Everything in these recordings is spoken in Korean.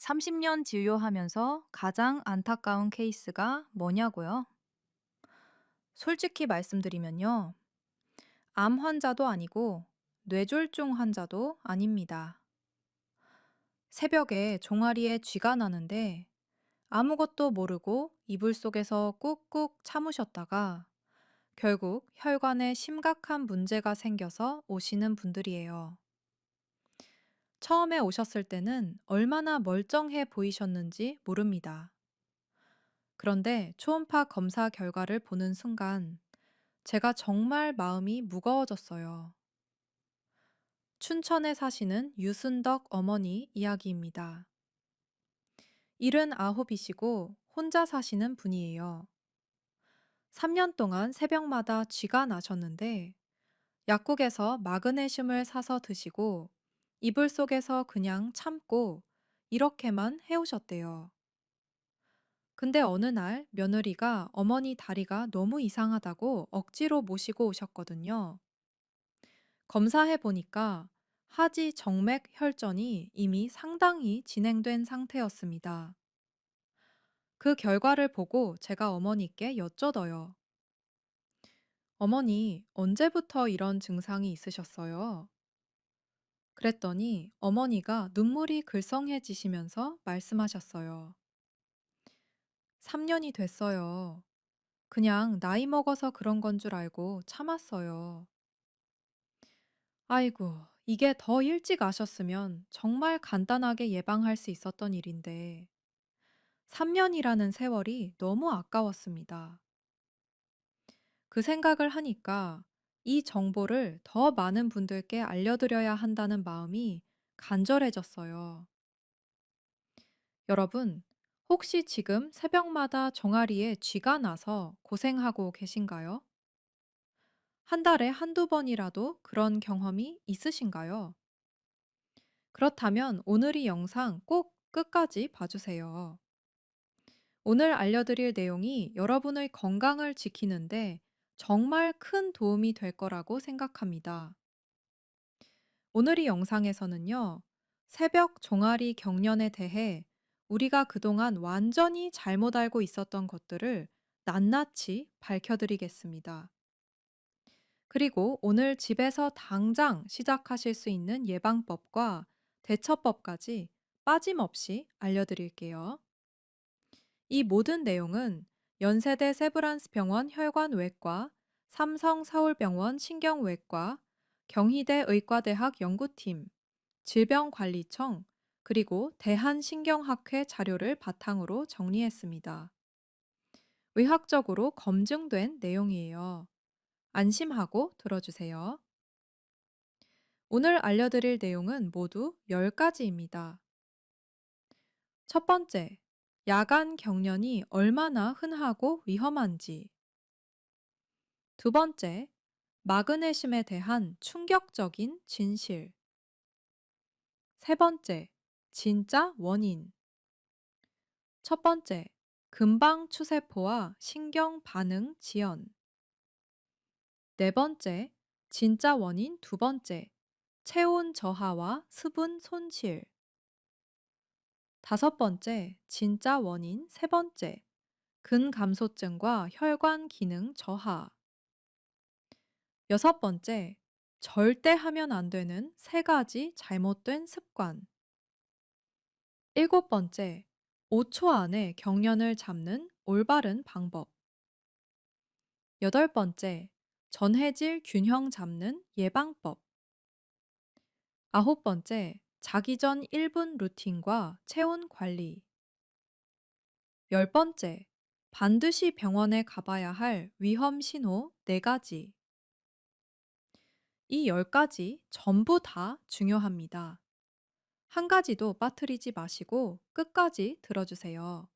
30년 진료하면서 가장 안타까운 케이스가 뭐냐고요? 솔직히 말씀드리면요. 암 환자도 아니고 뇌졸중 환자도 아닙니다. 새벽에 종아리에 쥐가 나는데 아무것도 모르고 이불 속에서 꾹꾹 참으셨다가 결국 혈관에 심각한 문제가 생겨서 오시는 분들이에요. 처음에 오셨을 때는 얼마나 멀쩡해 보이셨는지 모릅니다. 그런데 초음파 검사 결과를 보는 순간 제가 정말 마음이 무거워졌어요. 춘천에 사시는 유순덕 어머니 이야기입니다. 79이시고 혼자 사시는 분이에요. 3년 동안 새벽마다 쥐가 나셨는데 약국에서 마그네슘을 사서 드시고 이불 속에서 그냥 참고 이렇게만 해오셨대요. 근데 어느 날 며느리가 어머니 다리가 너무 이상하다고 억지로 모시고 오셨거든요. 검사해 보니까 하지 정맥 혈전이 이미 상당히 진행된 상태였습니다. 그 결과를 보고 제가 어머니께 여쭤어요. 어머니, 언제부터 이런 증상이 있으셨어요? 그랬더니 어머니가 눈물이 글썽해지시면서 말씀하셨어요. 3년이 됐어요. 그냥 나이 먹어서 그런 건 줄 알고 참았어요. 아이고, 이게 더 일찍 아셨으면 정말 간단하게 예방할 수 있었던 일인데, 3년이라는 세월이 너무 아까웠습니다. 그 생각을 하니까 이 정보를 더 많은 분들께 알려드려야 한다는 마음이 간절해졌어요. 여러분, 혹시 지금 새벽마다 종아리에 쥐가 나서 고생하고 계신가요? 한 달에 한두 번이라도 그런 경험이 있으신가요? 그렇다면 오늘 이 영상 꼭 끝까지 봐주세요. 오늘 알려드릴 내용이 여러분의 건강을 지키는데 정말 큰 도움이 될 거라고 생각합니다. 오늘 이 영상에서는요, 새벽 종아리 경련에 대해 우리가 그동안 완전히 잘못 알고 있었던 것들을 낱낱이 밝혀드리겠습니다. 그리고 오늘 집에서 당장 시작하실 수 있는 예방법과 대처법까지 빠짐없이 알려드릴게요. 이 모든 내용은 연세대 세브란스 병원 혈관외과, 삼성 서울병원 신경외과, 경희대 의과대학 연구팀, 질병관리청, 그리고 대한신경학회 자료를 바탕으로 정리했습니다. 의학적으로 검증된 내용이에요. 안심하고 들어주세요. 오늘 알려드릴 내용은 모두 10가지입니다. 첫 번째, 야간 경련이 얼마나 흔하고 위험한지. 두 번째, 마그네슘에 대한 충격적인 진실. 세 번째, 진짜 원인. 첫 번째, 금방 추세포와 신경 반응 지연. 네 번째, 진짜 원인 두 번째, 체온 저하와 수분 손실. 다섯 번째, 진짜 원인 세 번째, 근감소증과 혈관 기능 저하. 여섯 번째, 절대 하면 안 되는 세 가지 잘못된 습관. 일곱 번째, 5초 안에 경련을 잡는 올바른 방법. 여덟 번째, 전해질 균형 잡는 예방법. 아홉 번째, 자기 전 1분 루틴과 체온 관리. 열 번째, 반드시 병원에 가봐야 할 위험 신호 4가지. 이 10가지 전부 다 중요합니다. 한 가지도 빠뜨리지 마시고 끝까지 들어주세요.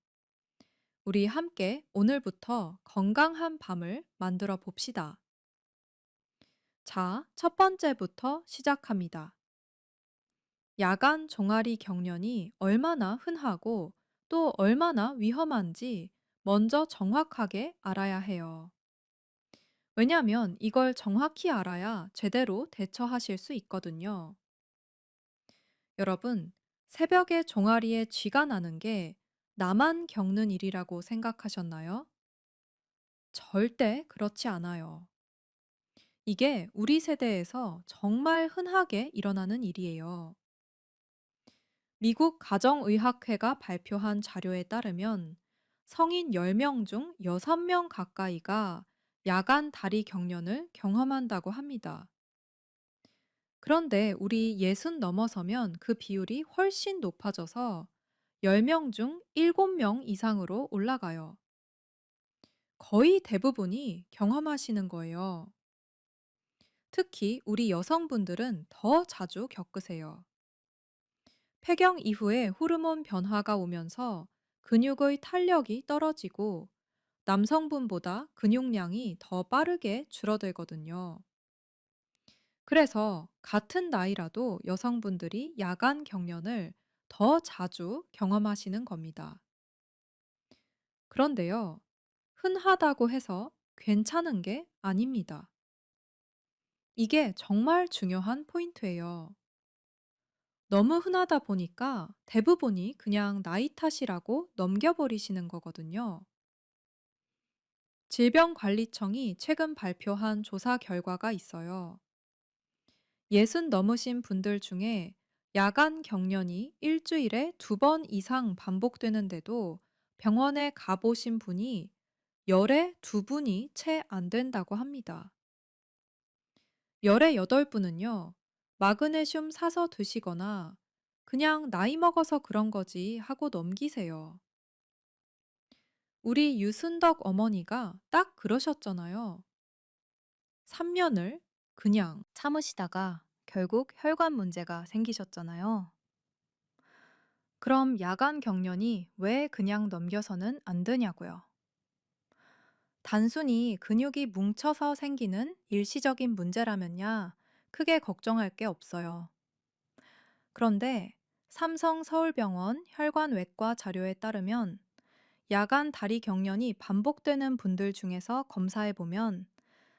우리 함께 오늘부터 건강한 밤을 만들어 봅시다. 자, 첫 번째부터 시작합니다. 야간 종아리 경련이 얼마나 흔하고 또 얼마나 위험한지 먼저 정확하게 알아야 해요. 왜냐하면 이걸 정확히 알아야 제대로 대처하실 수 있거든요. 여러분, 새벽에 종아리에 쥐가 나는 게 나만 겪는 일이라고 생각하셨나요? 절대 그렇지 않아요. 이게 우리 세대에서 정말 흔하게 일어나는 일이에요. 미국 가정의학회가 발표한 자료에 따르면 성인 10명 중 6명 가까이가 야간 다리 경련을 경험한다고 합니다. 그런데 우리 60 넘어서면 그 비율이 훨씬 높아져서 10명 중 7명 이상으로 올라가요. 거의 대부분이 경험하시는 거예요. 특히 우리 여성분들은 더 자주 겪으세요. 폐경 이후에 호르몬 변화가 오면서 근육의 탄력이 떨어지고 남성분보다 근육량이 더 빠르게 줄어들거든요. 그래서 같은 나이라도 여성분들이 야간 경련을 더 자주 경험하시는 겁니다. 그런데요, 흔하다고 해서 괜찮은 게 아닙니다. 이게 정말 중요한 포인트예요. 너무 흔하다 보니까 대부분이 그냥 나이 탓이라고 넘겨버리시는 거거든요. 질병관리청이 최근 발표한 조사 결과가 있어요. 60 넘으신 분들 중에 야간 경련이 일주일에 2번 이상 반복되는데도 병원에 가보신 분이 열에 2분이 채 안 된다고 합니다. 열의 8분은요, 마그네슘 사서 드시거나 그냥 나이 먹어서 그런 거지 하고 넘기세요. 우리 유순덕 어머니가 딱 그러셨잖아요. 3년을 그냥 참으시다가 결국 혈관 문제가 생기셨잖아요. 그럼 야간 경련이 왜 그냥 넘겨서는 안 되냐고요? 단순히 근육이 뭉쳐서 생기는 일시적인 문제라면야 크게 걱정할 게 없어요. 그런데 삼성서울병원 혈관외과 자료에 따르면 야간 다리 경련이 반복되는 분들 중에서 검사해 보면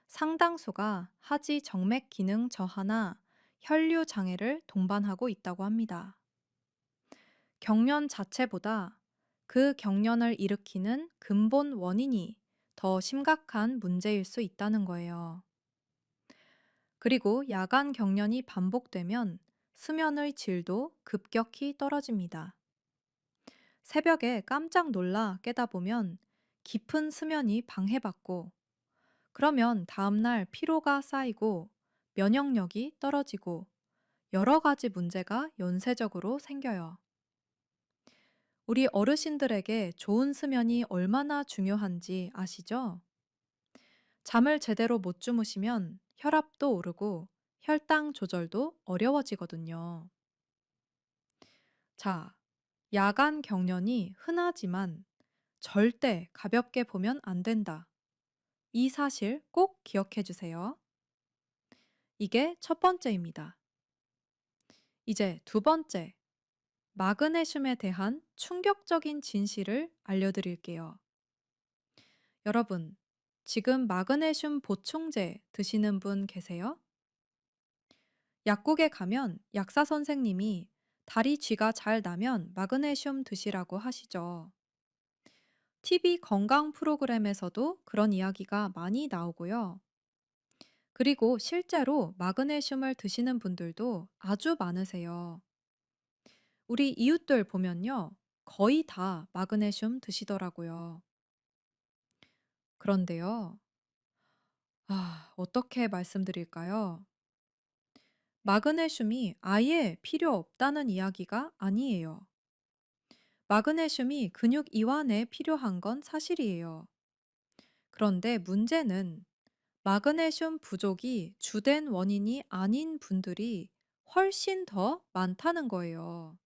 상당수가 하지 정맥 기능 저하나 혈류 장애를 동반하고 있다고 합니다. 경련 자체보다 그 경련을 일으키는 근본 원인이 더 심각한 문제일 수 있다는 거예요. 그리고 야간 경련이 반복되면 수면의 질도 급격히 떨어집니다. 새벽에 깜짝 놀라 깨다보면 깊은 수면이 방해받고, 그러면 다음날 피로가 쌓이고 면역력이 떨어지고 여러 가지 문제가 연쇄적으로 생겨요. 우리 어르신들에게 좋은 수면이 얼마나 중요한지 아시죠? 잠을 제대로 못 주무시면 혈압도 오르고 혈당 조절도 어려워지거든요. 자, 야간 경련이 흔하지만 절대 가볍게 보면 안 된다. 이 사실 꼭 기억해 주세요. 이게 첫 번째입니다. 이제 두 번째, 마그네슘에 대한 충격적인 진실을 알려드릴게요. 여러분, 지금 마그네슘 보충제 드시는 분 계세요? 약국에 가면 약사 선생님이 다리 쥐가 잘 나면 마그네슘 드시라고 하시죠. TV 건강 프로그램에서도 그런 이야기가 많이 나오고요. 그리고 실제로 마그네슘을 드시는 분들도 아주 많으세요. 우리 이웃들 보면요. 거의 다 마그네슘 드시더라고요. 그런데요. 어떻게 말씀드릴까요? 마그네슘이 아예 필요 없다는 이야기가 아니에요. 마그네슘이 근육 이완에 필요한 건 사실이에요. 그런데 문제는 마그네슘 부족이 주된 원인이 아닌 분들이 훨씬 더 많다는 거예요.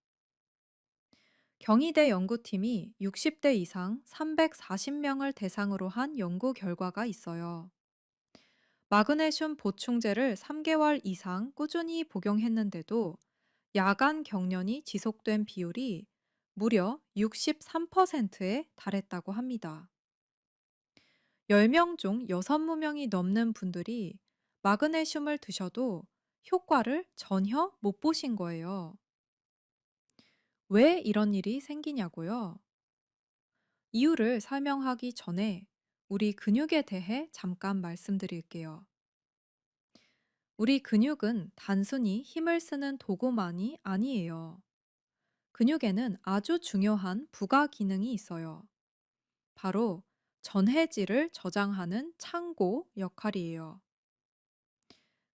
경희대 연구팀이 60대 이상 340명을 대상으로 한 연구 결과가 있어요. 마그네슘 보충제를 3개월 이상 꾸준히 복용했는데도 야간 경련이 지속된 비율이 무려 63%에 달했다고 합니다. 10명 중 6무명이 넘는 분들이 마그네슘을 드셔도 효과를 전혀 못 보신 거예요. 왜 이런 일이 생기냐고요? 이유를 설명하기 전에 우리 근육에 대해 잠깐 말씀드릴게요. 우리 근육은 단순히 힘을 쓰는 도구만이 아니에요. 근육에는 아주 중요한 부가 기능이 있어요. 바로 전해질을 저장하는 창고 역할이에요.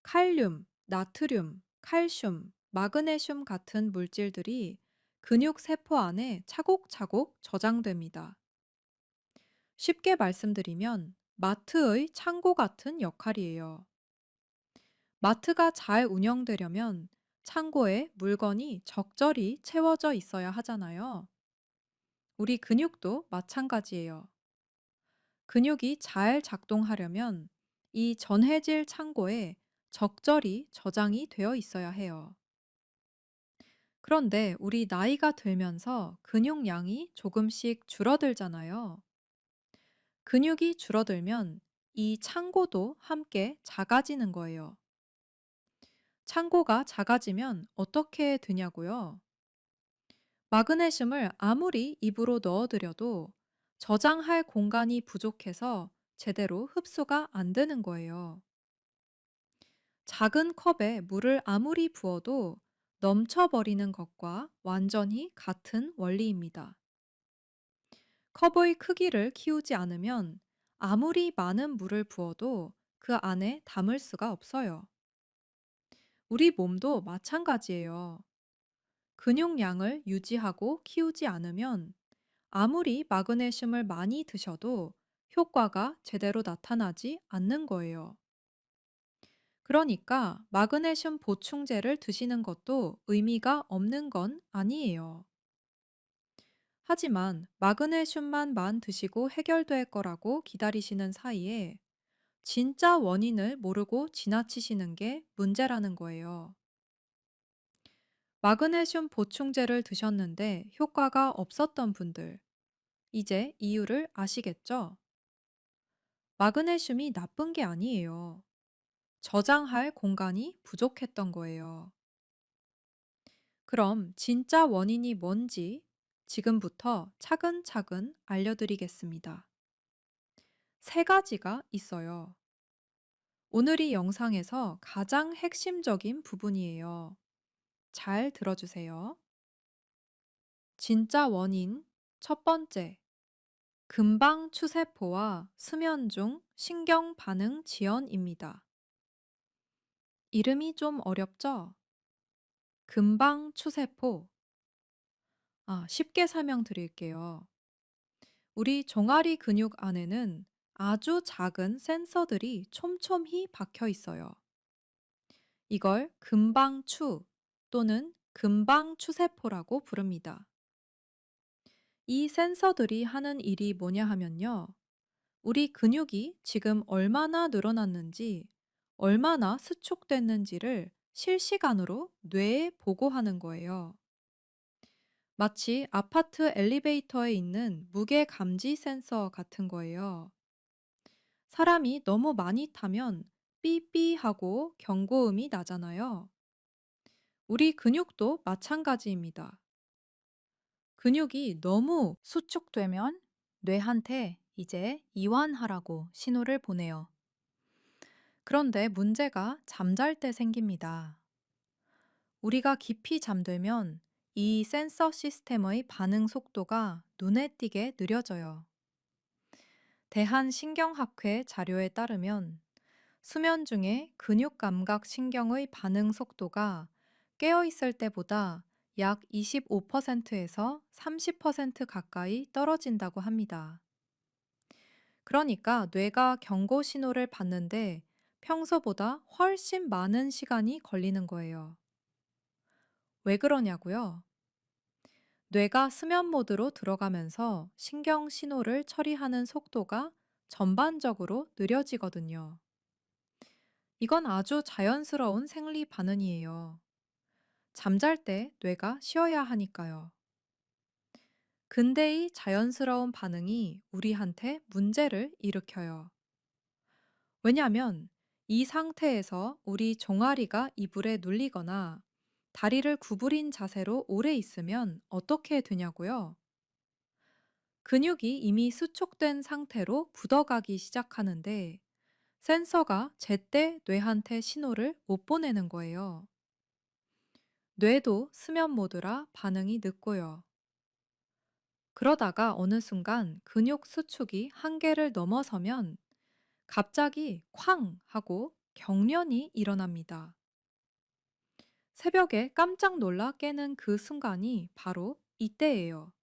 칼륨, 나트륨, 칼슘, 마그네슘 같은 물질들이 근육 세포 안에 차곡차곡 저장됩니다. 쉽게 말씀드리면 마트의 창고 같은 역할이에요. 마트가 잘 운영되려면 창고에 물건이 적절히 채워져 있어야 하잖아요. 우리 근육도 마찬가지예요. 근육이 잘 작동하려면 이 전해질 창고에 적절히 저장이 되어 있어야 해요. 그런데 우리 나이가 들면서 근육량이 조금씩 줄어들잖아요. 근육이 줄어들면 이 창고도 함께 작아지는 거예요. 창고가 작아지면 어떻게 되냐고요? 마그네슘을 아무리 입으로 넣어들여도 저장할 공간이 부족해서 제대로 흡수가 안 되는 거예요. 작은 컵에 물을 아무리 부어도 넘쳐버리는 것과 완전히 같은 원리입니다. 컵의 크기를 키우지 않으면 아무리 많은 물을 부어도 그 안에 담을 수가 없어요. 우리 몸도 마찬가지예요. 근육량을 유지하고 키우지 않으면 아무리 마그네슘을 많이 드셔도 효과가 제대로 나타나지 않는 거예요. 그러니까 마그네슘 보충제를 드시는 것도 의미가 없는 건 아니에요. 하지만 마그네슘만 드시고 해결될 거라고 기다리시는 사이에 진짜 원인을 모르고 지나치시는 게 문제라는 거예요. 마그네슘 보충제를 드셨는데 효과가 없었던 분들, 이제 이유를 아시겠죠? 마그네슘이 나쁜 게 아니에요. 저장할 공간이 부족했던 거예요. 그럼 진짜 원인이 뭔지 지금부터 차근차근 알려드리겠습니다. 세 가지가 있어요. 오늘 이 영상에서 가장 핵심적인 부분이에요. 잘 들어주세요. 진짜 원인 첫 번째, 금방 추세포와 수면 중 신경 반응 지연입니다. 이름이 좀 어렵죠? 금방 추세포. 쉽게 설명드릴게요. 우리 종아리 근육 안에는 아주 작은 센서들이 촘촘히 박혀 있어요. 이걸 금방추 또는 금방추세포라고 부릅니다. 이 센서들이 하는 일이 뭐냐 하면요. 우리 근육이 지금 얼마나 늘어났는지, 얼마나 수축됐는지를 실시간으로 뇌에 보고하는 거예요. 마치 아파트 엘리베이터에 있는 무게 감지 센서 같은 거예요. 사람이 너무 많이 타면 삐삐 하고 경고음이 나잖아요. 우리 근육도 마찬가지입니다. 근육이 너무 수축되면 뇌한테 이제 이완하라고 신호를 보내요. 그런데 문제가 잠잘 때 생깁니다. 우리가 깊이 잠들면 이 센서 시스템의 반응 속도가 눈에 띄게 느려져요. 대한신경학회 자료에 따르면 수면 중에 근육 감각 신경의 반응 속도가 깨어 있을 때보다 약 25%에서 30% 가까이 떨어진다고 합니다. 그러니까 뇌가 경고 신호를 받는데 평소보다 훨씬 많은 시간이 걸리는 거예요. 왜 그러냐고요? 뇌가 수면 모드로 들어가면서 신경 신호를 처리하는 속도가 전반적으로 느려지거든요. 이건 아주 자연스러운 생리 반응이에요. 잠잘 때 뇌가 쉬어야 하니까요. 근데 이 자연스러운 반응이 우리한테 문제를 일으켜요. 왜냐하면 이 상태에서 우리 종아리가 이불에 눌리거나 다리를 구부린 자세로 오래 있으면 어떻게 되냐고요? 근육이 이미 수축된 상태로 굳어가기 시작하는데 센서가 제때 뇌한테 신호를 못 보내는 거예요. 뇌도 수면 모드라 반응이 늦고요. 그러다가 어느 순간 근육 수축이 한계를 넘어서면 갑자기 쾅 하고 경련이 일어납니다. 새벽에 깜짝 놀라 깨는 그 순간이 바로 이때예요.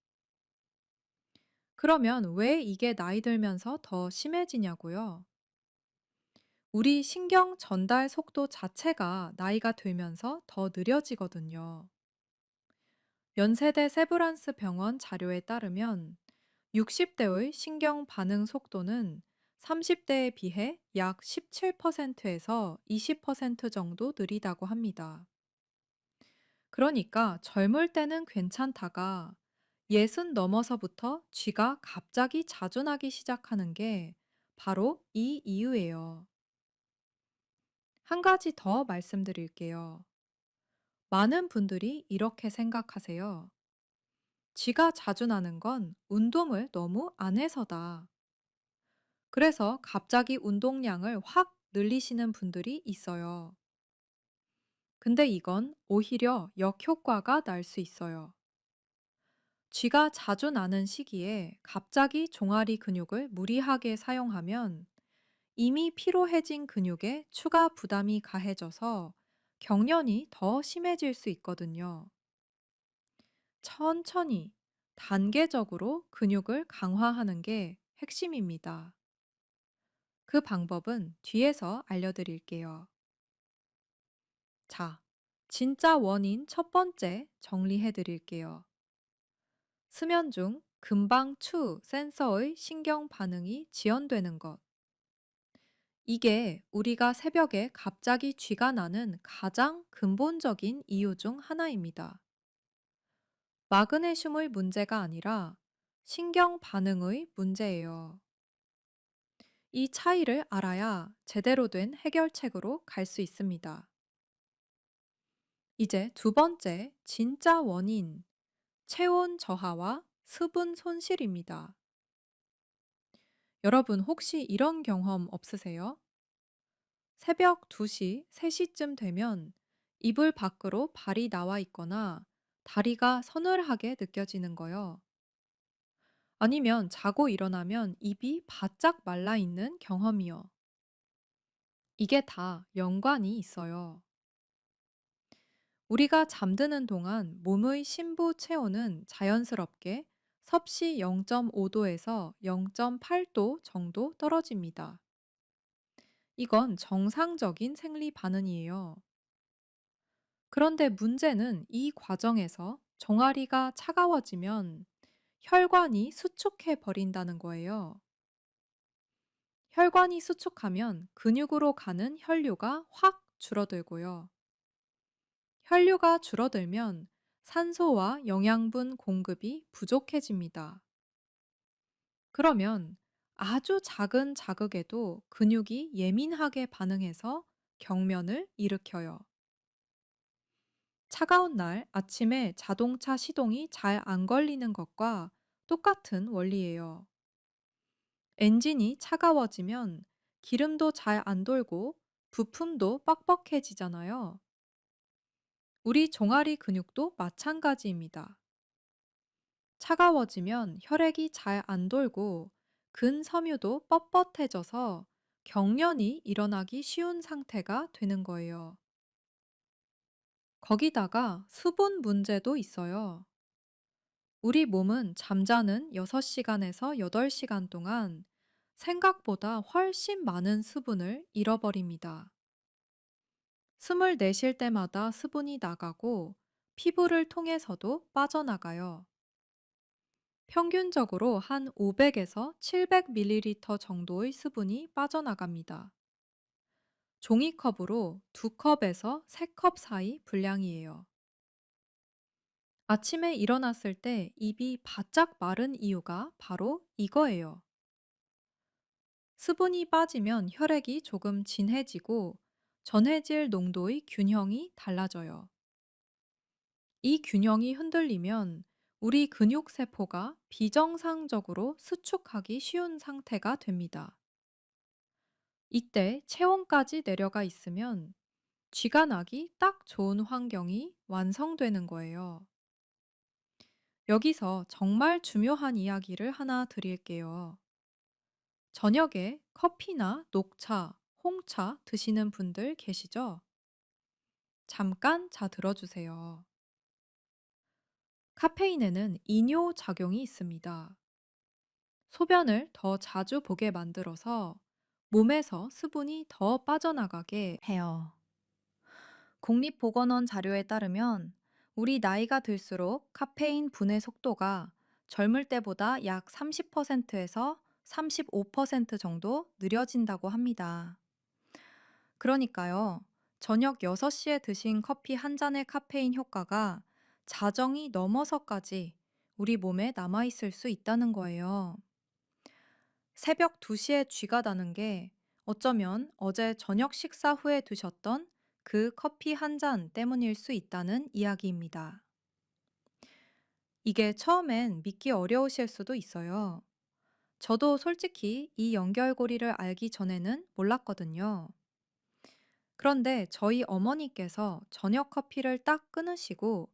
그러면 왜 이게 나이 들면서 더 심해지냐고요? 우리 신경 전달 속도 자체가 나이가 들면서 더 느려지거든요. 연세대 세브란스 병원 자료에 따르면 60대의 신경 반응 속도는 30대에 비해 약 17%에서 20% 정도 느리다고 합니다. 그러니까 젊을 때는 괜찮다가 예순 넘어서부터 쥐가 갑자기 자주 나기 시작하는 게 바로 이 이유예요. 한 가지 더 말씀드릴게요. 많은 분들이 이렇게 생각하세요. 쥐가 자주 나는 건 운동을 너무 안 해서다. 그래서 갑자기 운동량을 확 늘리시는 분들이 있어요. 근데 이건 오히려 역효과가 날 수 있어요. 쥐가 자주 나는 시기에 갑자기 종아리 근육을 무리하게 사용하면 이미 피로해진 근육에 추가 부담이 가해져서 경련이 더 심해질 수 있거든요. 천천히, 단계적으로 근육을 강화하는 게 핵심입니다. 그 방법은 뒤에서 알려드릴게요. 자, 진짜 원인 첫 번째 정리해 드릴게요. 수면 중 금방 추 센서의 신경 반응이 지연되는 것. 이게 우리가 새벽에 갑자기 쥐가 나는 가장 근본적인 이유 중 하나입니다. 마그네슘의 문제가 아니라 신경 반응의 문제예요. 이 차이를 알아야 제대로 된 해결책으로 갈 수 있습니다. 이제 두 번째, 진짜 원인, 체온 저하와 수분 손실입니다. 여러분 혹시 이런 경험 없으세요? 새벽 2시, 3시쯤 되면 이불 밖으로 발이 나와 있거나 다리가 서늘하게 느껴지는 거요. 아니면 자고 일어나면 입이 바짝 말라 있는 경험이요. 이게 다 연관이 있어요. 우리가 잠드는 동안 몸의 심부 체온은 자연스럽게 섭씨 0.5도에서 0.8도 정도 떨어집니다. 이건 정상적인 생리 반응이에요. 그런데 문제는 이 과정에서 종아리가 차가워지면 혈관이 수축해 버린다는 거예요. 혈관이 수축하면 근육으로 가는 혈류가 확 줄어들고요. 혈류가 줄어들면 산소와 영양분 공급이 부족해집니다. 그러면 아주 작은 자극에도 근육이 예민하게 반응해서 경련을 일으켜요. 차가운 날 아침에 자동차 시동이 잘 안 걸리는 것과 똑같은 원리예요. 엔진이 차가워지면 기름도 잘 안 돌고 부품도 뻑뻑해지잖아요. 우리 종아리 근육도 마찬가지입니다. 차가워지면 혈액이 잘 안 돌고 근섬유도 뻣뻣해져서 경련이 일어나기 쉬운 상태가 되는 거예요. 거기다가 수분 문제도 있어요. 우리 몸은 잠자는 6시간에서 8시간 동안 생각보다 훨씬 많은 수분을 잃어버립니다. 숨을 내쉴 때마다 수분이 나가고 피부를 통해서도 빠져나가요. 평균적으로 한 500에서 700ml 정도의 수분이 빠져나갑니다. 종이컵으로 2컵에서 3컵 사이 분량이에요. 아침에 일어났을 때 입이 바짝 마른 이유가 바로 이거예요. 수분이 빠지면 혈액이 조금 진해지고 전해질 농도의 균형이 달라져요. 이 균형이 흔들리면 우리 근육세포가 비정상적으로 수축하기 쉬운 상태가 됩니다. 이때 체온까지 내려가 있으면 쥐가 나기 딱 좋은 환경이 완성되는 거예요. 여기서 정말 중요한 이야기를 하나 드릴게요. 저녁에 커피나 녹차, 홍차 드시는 분들 계시죠? 잠깐 들어주세요. 카페인에는 이뇨 작용이 있습니다. 소변을 더 자주 보게 만들어서 몸에서 수분이 더 빠져나가게 해요. 국립보건원 자료에 따르면 우리 나이가 들수록 카페인 분해 속도가 젊을 때보다 약 30%에서 35% 정도 느려진다고 합니다. 그러니까요, 저녁 6시에 드신 커피 한 잔의 카페인 효과가 자정이 넘어서까지 우리 몸에 남아있을 수 있다는 거예요. 새벽 2시에 쥐가 나는 게 어쩌면 어제 저녁 식사 후에 드셨던 그 커피 한 잔 때문일 수 있다는 이야기입니다. 이게 처음엔 믿기 어려우실 수도 있어요. 저도 솔직히 이 연결고리를 알기 전에는 몰랐거든요. 그런데 저희 어머니께서 저녁 커피를 딱 끊으시고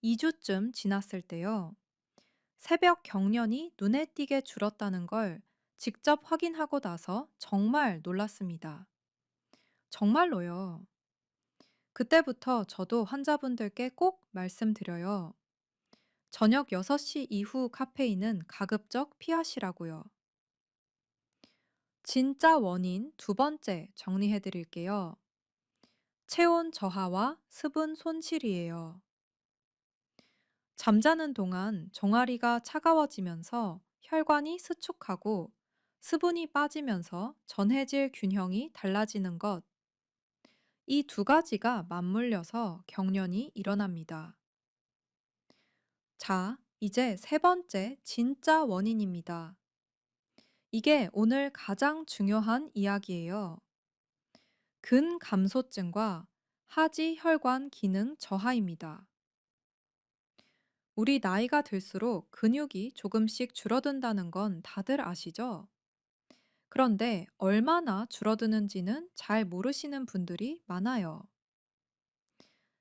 2주쯤 지났을 때요. 새벽 경련이 눈에 띄게 줄었다는 걸 직접 확인하고 나서 정말 놀랐습니다. 정말로요. 그때부터 저도 환자분들께 꼭 말씀드려요. 저녁 6시 이후 카페인은 가급적 피하시라고요. 진짜 원인 두 번째 정리해 드릴게요. 체온 저하와 수분 손실이에요. 잠자는 동안 종아리가 차가워지면서 혈관이 수축하고 수분이 빠지면서 전해질 균형이 달라지는 것. 이 두 가지가 맞물려서 경련이 일어납니다. 자, 이제 세 번째 진짜 원인입니다. 이게 오늘 가장 중요한 이야기예요. 근감소증과 하지 혈관 기능 저하입니다. 우리 나이가 들수록 근육이 조금씩 줄어든다는 건 다들 아시죠? 그런데 얼마나 줄어드는지는 잘 모르시는 분들이 많아요.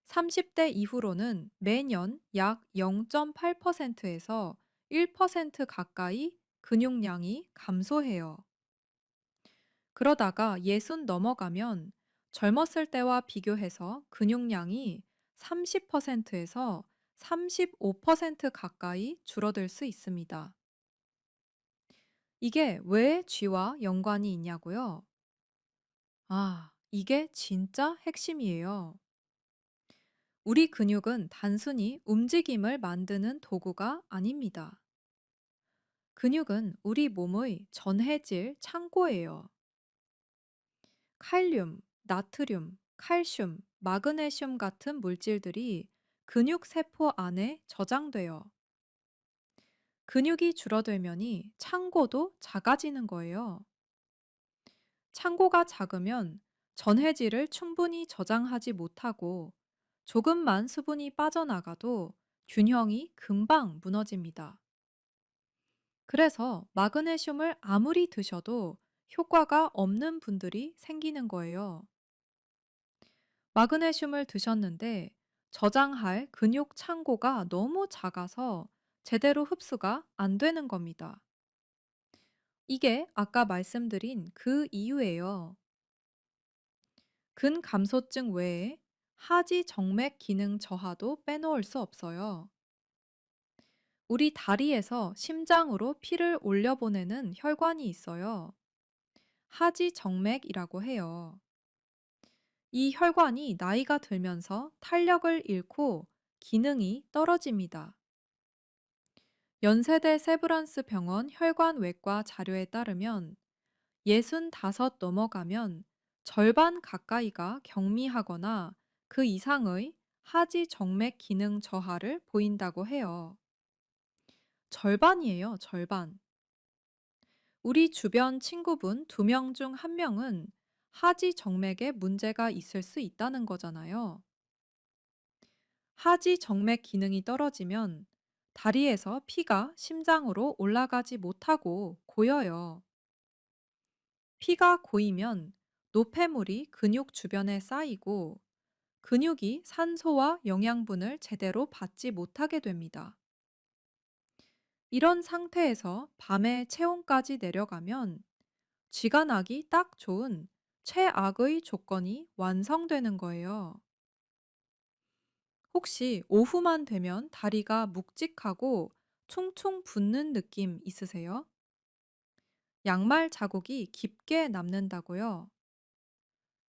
30대 이후로는 매년 약 0.8%에서 1% 가까이 근육량이 감소해요. 그러다가 60 넘어가면 젊었을 때와 비교해서 근육량이 30%에서 35% 가까이 줄어들 수 있습니다. 이게 왜 쥐와 연관이 있냐고요? 아, 이게 진짜 핵심이에요. 우리 근육은 단순히 움직임을 만드는 도구가 아닙니다. 근육은 우리 몸의 전해질 창고예요. 칼륨, 나트륨, 칼슘, 마그네슘 같은 물질들이 근육 세포 안에 저장돼요. 근육이 줄어들면이 창고도 작아지는 거예요. 창고가 작으면 전해질을 충분히 저장하지 못하고 조금만 수분이 빠져나가도 균형이 금방 무너집니다. 그래서 마그네슘을 아무리 드셔도 효과가 없는 분들이 생기는 거예요. 마그네슘을 드셨는데 저장할 근육 창고가 너무 작아서 제대로 흡수가 안 되는 겁니다. 이게 아까 말씀드린 그 이유예요. 근감소증 외에 하지 정맥 기능 저하도 빼놓을 수 없어요. 우리 다리에서 심장으로 피를 올려보내는 혈관이 있어요. 하지 정맥이라고 해요. 이 혈관이 나이가 들면서 탄력을 잃고 기능이 떨어집니다. 연세대 세브란스 병원 혈관외과 자료에 따르면 65 넘어가면 절반 가까이가 경미하거나 그 이상의 하지 정맥 기능 저하를 보인다고 해요. 절반이에요, 절반. 우리 주변 친구분 2명 중 1명은 하지 정맥에 문제가 있을 수 있다는 거잖아요. 하지 정맥 기능이 떨어지면 다리에서 피가 심장으로 올라가지 못하고 고여요. 피가 고이면 노폐물이 근육 주변에 쌓이고 근육이 산소와 영양분을 제대로 받지 못하게 됩니다. 이런 상태에서 밤에 체온까지 내려가면 쥐가 나기 딱 좋은 최악의 조건이 완성되는 거예요. 혹시 오후만 되면 다리가 묵직하고 퉁퉁 붓는 느낌 있으세요? 양말 자국이 깊게 남는다고요?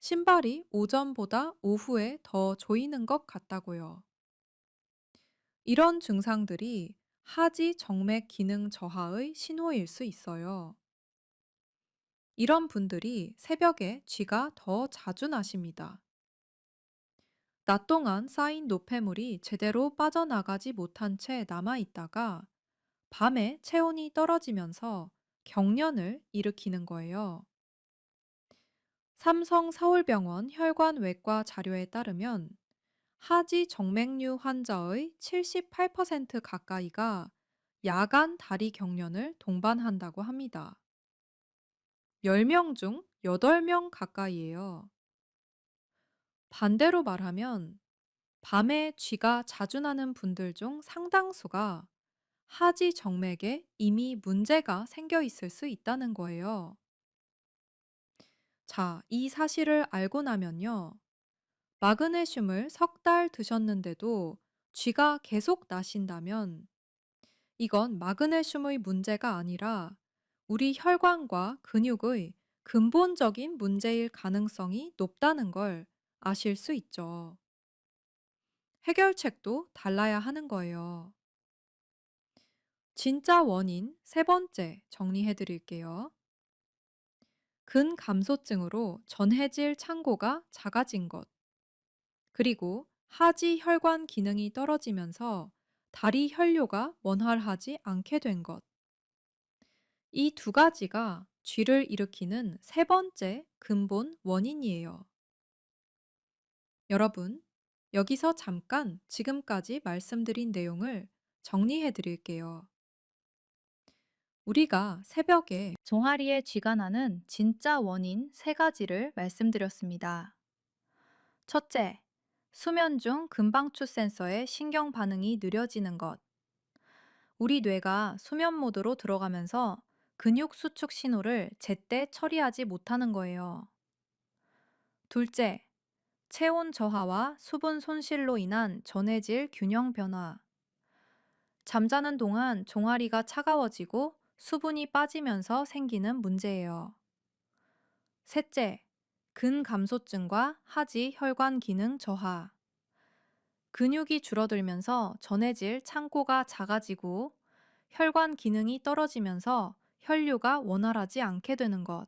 신발이 오전보다 오후에 더 조이는 것 같다고요. 이런 증상들이 하지 정맥 기능 저하의 신호일 수 있어요. 이런 분들이 새벽에 쥐가 더 자주 나십니다. 낮 동안 쌓인 노폐물이 제대로 빠져나가지 못한 채 남아 있다가 밤에 체온이 떨어지면서 경련을 일으키는 거예요. 삼성 서울병원 혈관외과 자료에 따르면 하지 정맥류 환자의 78% 가까이가 야간 다리 경련을 동반한다고 합니다. 10명 중 8명 가까이예요. 반대로 말하면 밤에 쥐가 자주 나는 분들 중 상당수가 하지 정맥에 이미 문제가 생겨 있을 수 있다는 거예요. 자, 이 사실을 알고 나면요. 마그네슘을 석 달 드셨는데도 쥐가 계속 나신다면 이건 마그네슘의 문제가 아니라 우리 혈관과 근육의 근본적인 문제일 가능성이 높다는 걸 아실 수 있죠. 해결책도 달라야 하는 거예요. 진짜 원인 세 번째 정리해 드릴게요. 근감소증으로 전해질 창고가 작아진 것, 그리고 하지 혈관 기능이 떨어지면서 다리 혈뇨가 원활하지 않게 된 것. 이 두 가지가 쥐를 일으키는 세 번째 근본 원인이에요. 여러분, 여기서 잠깐 지금까지 말씀드린 내용을 정리해 드릴게요. 우리가 새벽에 종아리에 쥐가 나는 진짜 원인 세 가지를 말씀드렸습니다. 첫째, 수면 중 금방추 센서의 신경 반응이 느려지는 것. 우리 뇌가 수면 모드로 들어가면서 근육 수축 신호를 제때 처리하지 못하는 거예요. 둘째, 체온 저하와 수분 손실로 인한 전해질 균형 변화. 잠자는 동안 종아리가 차가워지고 수분이 빠지면서 생기는 문제예요. 셋째, 근감소증과 하지 혈관 기능 저하. 근육이 줄어들면서 전해질 창고가 작아지고 혈관 기능이 떨어지면서 혈류가 원활하지 않게 되는 것.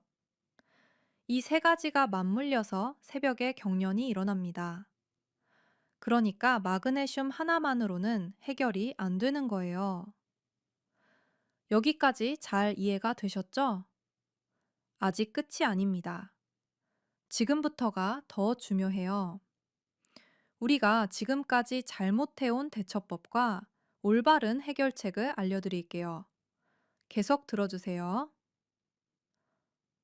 이 세 가지가 맞물려서 새벽에 경련이 일어납니다. 그러니까 마그네슘 하나만으로는 해결이 안 되는 거예요. 여기까지 잘 이해가 되셨죠? 아직 끝이 아닙니다. 지금부터가 더 중요해요. 우리가 지금까지 잘못해온 대처법과 올바른 해결책을 알려드릴게요. 계속 들어주세요.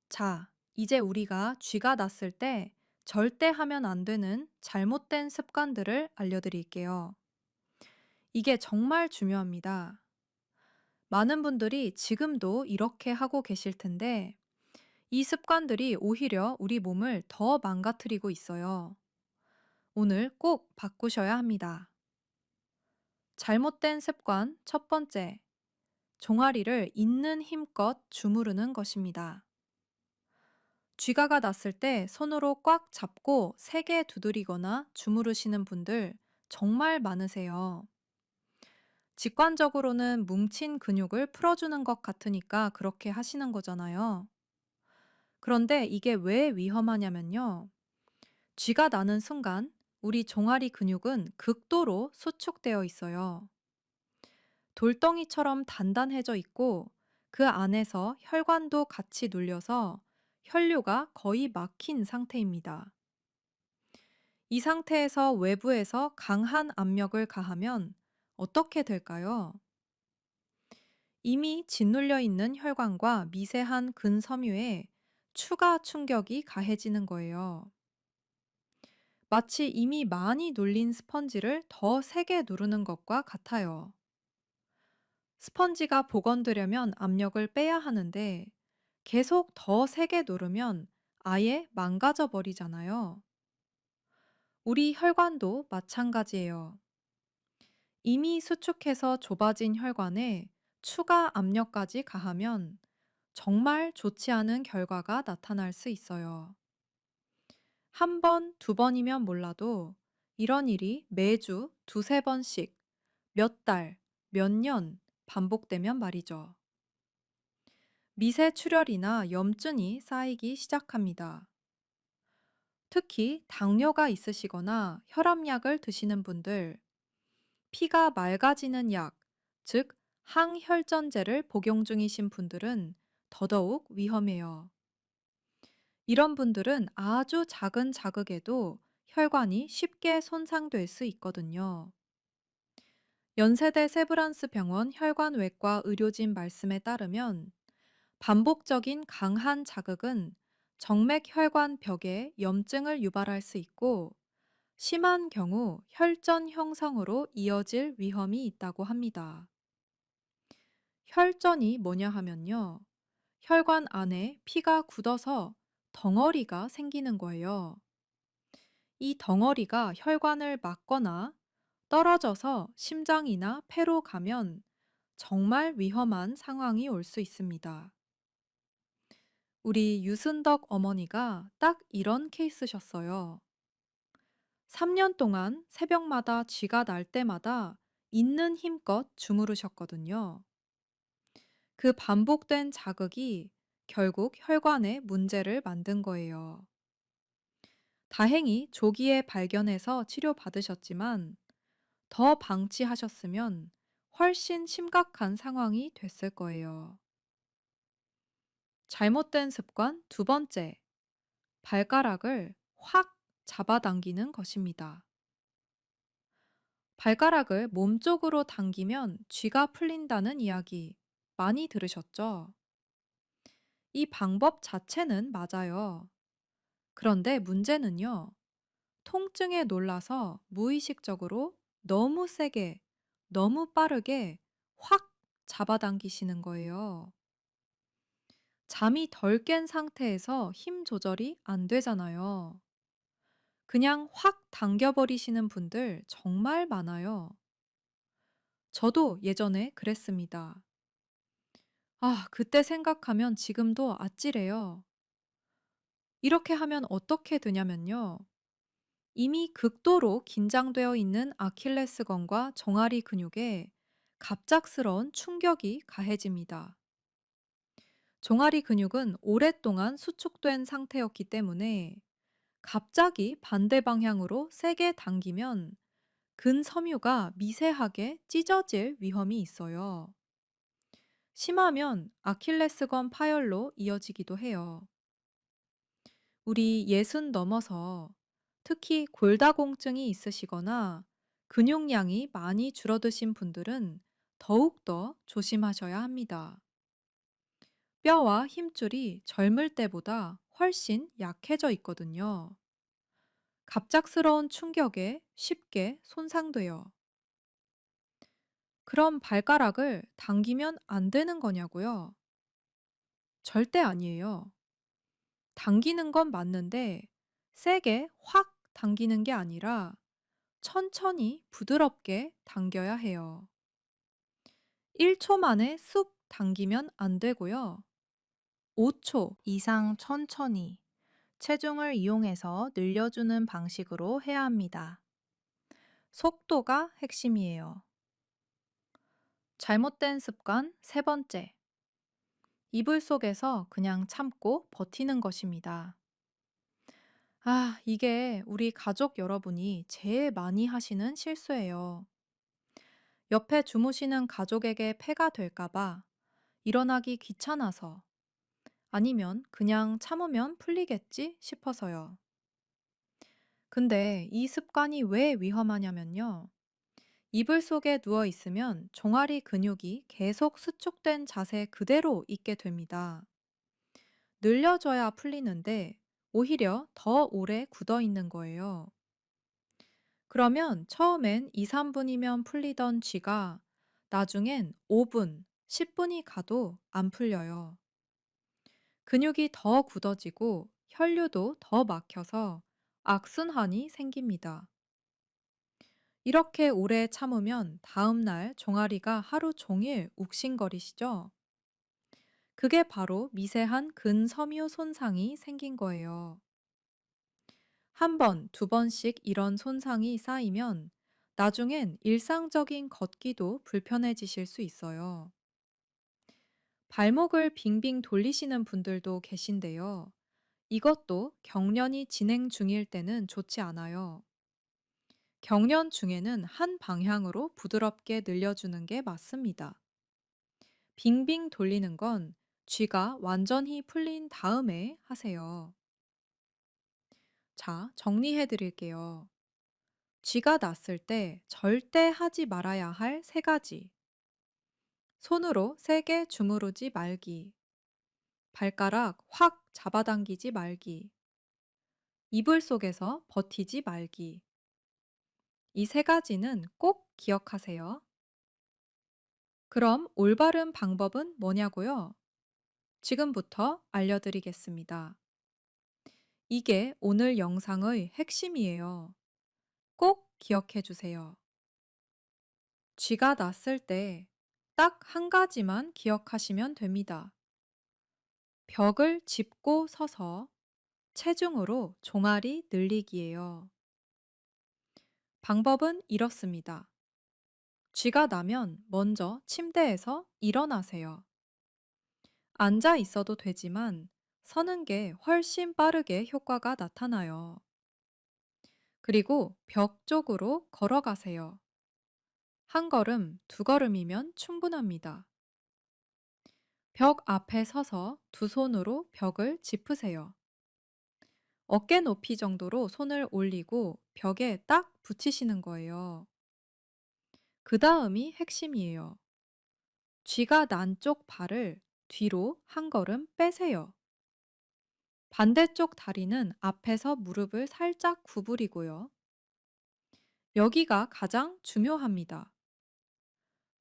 자, 이제 우리가 쥐가 났을 때 절대 하면 안 되는 잘못된 습관들을 알려드릴게요. 이게 정말 중요합니다. 많은 분들이 지금도 이렇게 하고 계실 텐데, 이 습관들이 오히려 우리 몸을 더 망가뜨리고 있어요. 오늘 꼭 바꾸셔야 합니다. 잘못된 습관 첫 번째, 종아리를 있는 힘껏 주무르는 것입니다. 쥐가가 났을 때 손으로 꽉 잡고 세게 두드리거나 주무르시는 분들 정말 많으세요. 직관적으로는 뭉친 근육을 풀어주는 것 같으니까 그렇게 하시는 거잖아요. 그런데 이게 왜 위험하냐면요. 쥐가 나는 순간 우리 종아리 근육은 극도로 수축되어 있어요. 돌덩이처럼 단단해져 있고 그 안에서 혈관도 같이 눌려서 혈류가 거의 막힌 상태입니다. 이 상태에서 외부에서 강한 압력을 가하면 어떻게 될까요? 이미 짓눌려 있는 혈관과 미세한 근섬유에 추가 충격이 가해지는 거예요. 마치 이미 많이 눌린 스펀지를 더 세게 누르는 것과 같아요. 스펀지가 복원되려면 압력을 빼야 하는데 계속 더 세게 누르면 아예 망가져 버리잖아요. 우리 혈관도 마찬가지예요. 이미 수축해서 좁아진 혈관에 추가 압력까지 가하면 정말 좋지 않은 결과가 나타날 수 있어요. 한 번, 두 번이면 몰라도 이런 일이 매주 두세 번씩 몇 달, 몇 년 반복되면 말이죠. 미세 출혈이나 염증이 쌓이기 시작합니다. 특히 당뇨가 있으시거나 혈압약을 드시는 분들, 피가 맑아지는 약, 즉 항혈전제를 복용 중이신 분들은 더더욱 위험해요. 이런 분들은 아주 작은 자극에도 혈관이 쉽게 손상될 수 있거든요. 연세대 세브란스 병원 혈관외과 의료진 말씀에 따르면 반복적인 강한 자극은 정맥혈관 벽에 염증을 유발할 수 있고 심한 경우 혈전 형성으로 이어질 위험이 있다고 합니다. 혈전이 뭐냐 하면요. 혈관 안에 피가 굳어서 덩어리가 생기는 거예요. 이 덩어리가 혈관을 막거나 떨어져서 심장이나 폐로 가면 정말 위험한 상황이 올 수 있습니다. 우리 유순덕 어머니가 딱 이런 케이스셨어요. 3년 동안 새벽마다 쥐가 날 때마다 있는 힘껏 주무르셨거든요. 그 반복된 자극이 결국 혈관에 문제를 만든 거예요. 다행히 조기에 발견해서 치료받으셨지만 더 방치하셨으면 훨씬 심각한 상황이 됐을 거예요. 잘못된 습관 두 번째, 발가락을 확 잡아당기는 것입니다. 발가락을 몸쪽으로 당기면 쥐가 풀린다는 이야기 많이 들으셨죠? 이 방법 자체는 맞아요. 그런데 문제는요, 통증에 놀라서 무의식적으로 너무 세게, 너무 빠르게 확 잡아당기시는 거예요. 잠이 덜 깬 상태에서 힘 조절이 안 되잖아요. 그냥 확 당겨버리시는 분들 정말 많아요. 저도 예전에 그랬습니다. 아, 그때 생각하면 지금도 아찔해요. 이렇게 하면 어떻게 되냐면요. 이미 극도로 긴장되어 있는 아킬레스건과 종아리 근육에 갑작스러운 충격이 가해집니다. 종아리 근육은 오랫동안 수축된 상태였기 때문에 갑자기 반대 방향으로 세게 당기면 근섬유가 미세하게 찢어질 위험이 있어요. 심하면 아킬레스건 파열로 이어지기도 해요. 우리 예순 넘어서 특히 골다공증이 있으시거나 근육량이 많이 줄어드신 분들은 더욱더 조심하셔야 합니다. 뼈와 힘줄이 젊을 때보다 훨씬 약해져 있거든요. 갑작스러운 충격에 쉽게 손상돼요. 그럼 발가락을 당기면 안 되는 거냐고요? 절대 아니에요. 당기는 건 맞는데 세게 확 당기는 게 아니라 천천히 부드럽게 당겨야 해요. 1초 만에 쑥 당기면 안 되고요. 5초 이상 천천히 체중을 이용해서 늘려주는 방식으로 해야 합니다. 속도가 핵심이에요. 잘못된 습관 세 번째. 이불 속에서 그냥 참고 버티는 것입니다. 아, 이게 우리 가족 여러분이 제일 많이 하시는 실수예요. 옆에 주무시는 가족에게 폐가 될까봐 일어나기 귀찮아서 아니면 그냥 참으면 풀리겠지 싶어서요. 근데 이 습관이 왜 위험하냐면요. 이불 속에 누워 있으면 종아리 근육이 계속 수축된 자세 그대로 있게 됩니다. 늘려줘야 풀리는데 오히려 더 오래 굳어 있는 거예요. 그러면 처음엔 2, 3분이면 풀리던 쥐가 나중엔 5분, 10분이 가도 안 풀려요. 근육이 더 굳어지고 혈류도 더 막혀서 악순환이 생깁니다. 이렇게 오래 참으면 다음날 종아리가 하루 종일 욱신거리시죠? 그게 바로 미세한 근섬유 손상이 생긴 거예요. 한 번, 두 번씩 이런 손상이 쌓이면 나중엔 일상적인 걷기도 불편해지실 수 있어요. 발목을 빙빙 돌리시는 분들도 계신데요. 이것도 경련이 진행 중일 때는 좋지 않아요. 경련 중에는 한 방향으로 부드럽게 늘려주는 게 맞습니다. 빙빙 돌리는 건 쥐가 완전히 풀린 다음에 하세요. 자, 정리해 드릴게요. 쥐가 났을 때 절대 하지 말아야 할 세 가지. 손으로 세게 주무르지 말기. 발가락 확 잡아당기지 말기. 이불 속에서 버티지 말기. 이 세 가지는 꼭 기억하세요. 그럼 올바른 방법은 뭐냐고요? 지금부터 알려드리겠습니다. 이게 오늘 영상의 핵심이에요. 꼭 기억해 주세요. 쥐가 났을 때 딱 한 가지만 기억하시면 됩니다. 벽을 짚고 서서 체중으로 종아리 늘리기예요. 방법은 이렇습니다. 쥐가 나면 먼저 침대에서 일어나세요. 앉아 있어도 되지만 서는 게 훨씬 빠르게 효과가 나타나요. 그리고 벽 쪽으로 걸어가세요. 한 걸음, 두 걸음이면 충분합니다. 벽 앞에 서서 두 손으로 벽을 짚으세요. 어깨 높이 정도로 손을 올리고 벽에 딱 붙이시는 거예요. 그 다음이 핵심이에요. 쥐가 난 쪽 발을 뒤로 한 걸음 빼세요. 반대쪽 다리는 앞에서 무릎을 살짝 구부리고요. 여기가 가장 중요합니다.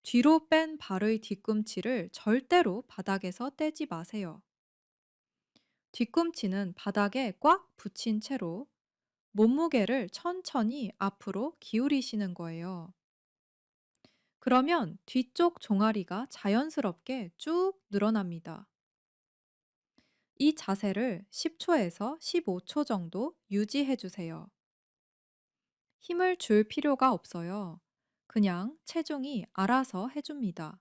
뒤로 뺀 발의 뒤꿈치를 절대로 바닥에서 떼지 마세요. 뒤꿈치는 바닥에 꽉 붙인 채로 몸무게를 천천히 앞으로 기울이시는 거예요. 그러면 뒤쪽 종아리가 자연스럽게 쭉 늘어납니다. 이 자세를 10초에서 15초 정도 유지해 주세요. 힘을 줄 필요가 없어요. 그냥 체중이 알아서 해줍니다.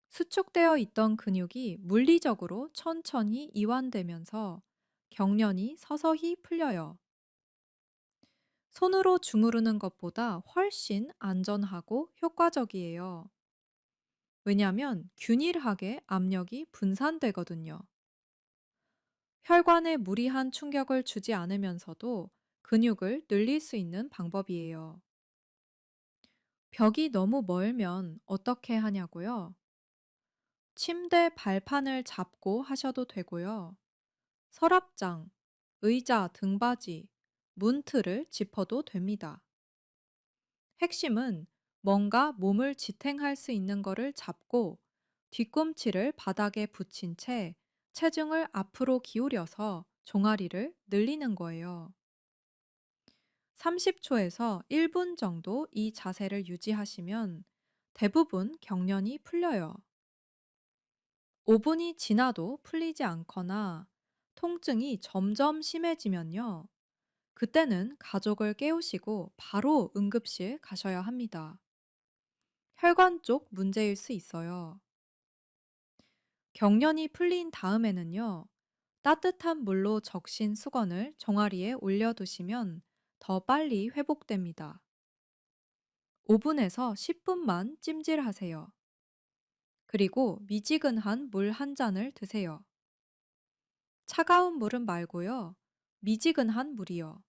수축되어 있던 근육이 물리적으로 천천히 이완되면서 경련이 서서히 풀려요. 손으로 주무르는 것보다 훨씬 안전하고 효과적이에요. 왜냐하면 균일하게 압력이 분산되거든요. 혈관에 무리한 충격을 주지 않으면서도 근육을 늘릴 수 있는 방법이에요. 벽이 너무 멀면 어떻게 하냐고요? 침대 발판을 잡고 하셔도 되고요. 서랍장, 의자, 등받이, 문틀을 짚어도 됩니다. 핵심은 뭔가 몸을 지탱할 수 있는 거를 잡고 뒤꿈치를 바닥에 붙인 채 체중을 앞으로 기울여서 종아리를 늘리는 거예요. 30초에서 1분 정도 이 자세를 유지하시면 대부분 경련이 풀려요. 5분이 지나도 풀리지 않거나 통증이 점점 심해지면요. 그때는 가족을 깨우시고 바로 응급실 가셔야 합니다. 혈관 쪽 문제일 수 있어요. 경련이 풀린 다음에는요. 따뜻한 물로 적신 수건을 종아리에 올려두시면 더 빨리 회복됩니다. 5분에서 10분만 찜질하세요. 그리고 미지근한 물 한 잔을 드세요. 차가운 물은 말고요. 미지근한 물이요.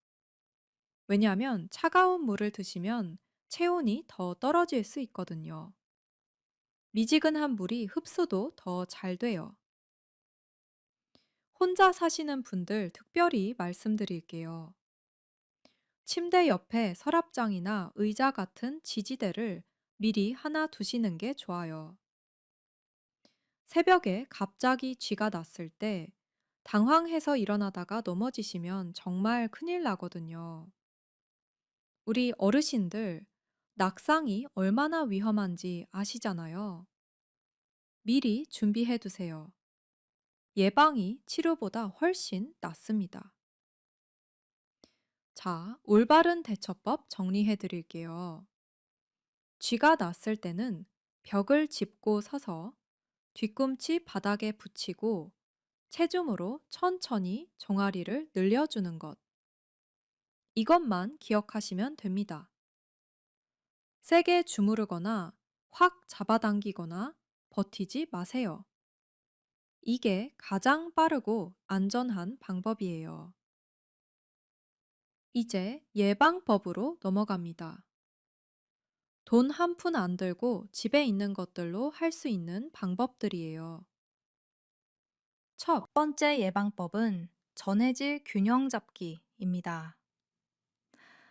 왜냐하면 차가운 물을 드시면 체온이 더 떨어질 수 있거든요. 미지근한 물이 흡수도 더 잘 돼요. 혼자 사시는 분들 특별히 말씀드릴게요. 침대 옆에 서랍장이나 의자 같은 지지대를 미리 하나 두시는 게 좋아요. 새벽에 갑자기 쥐가 났을 때 당황해서 일어나다가 넘어지시면 정말 큰일 나거든요. 우리 어르신들 낙상이 얼마나 위험한지 아시잖아요. 미리 준비해 두세요. 예방이 치료보다 훨씬 낫습니다. 자, 올바른 대처법 정리해 드릴게요. 쥐가 났을 때는 벽을 짚고 서서 뒤꿈치 바닥에 붙이고 체중으로 천천히 종아리를 늘려주는 것. 이것만 기억하시면 됩니다. 세게 주무르거나 확 잡아당기거나 버티지 마세요. 이게 가장 빠르고 안전한 방법이에요. 이제 예방법으로 넘어갑니다. 돈 한 푼 안 들고 집에 있는 것들로 할 수 있는 방법들이에요. 첫 번째 예방법은 전해질 균형 잡기입니다.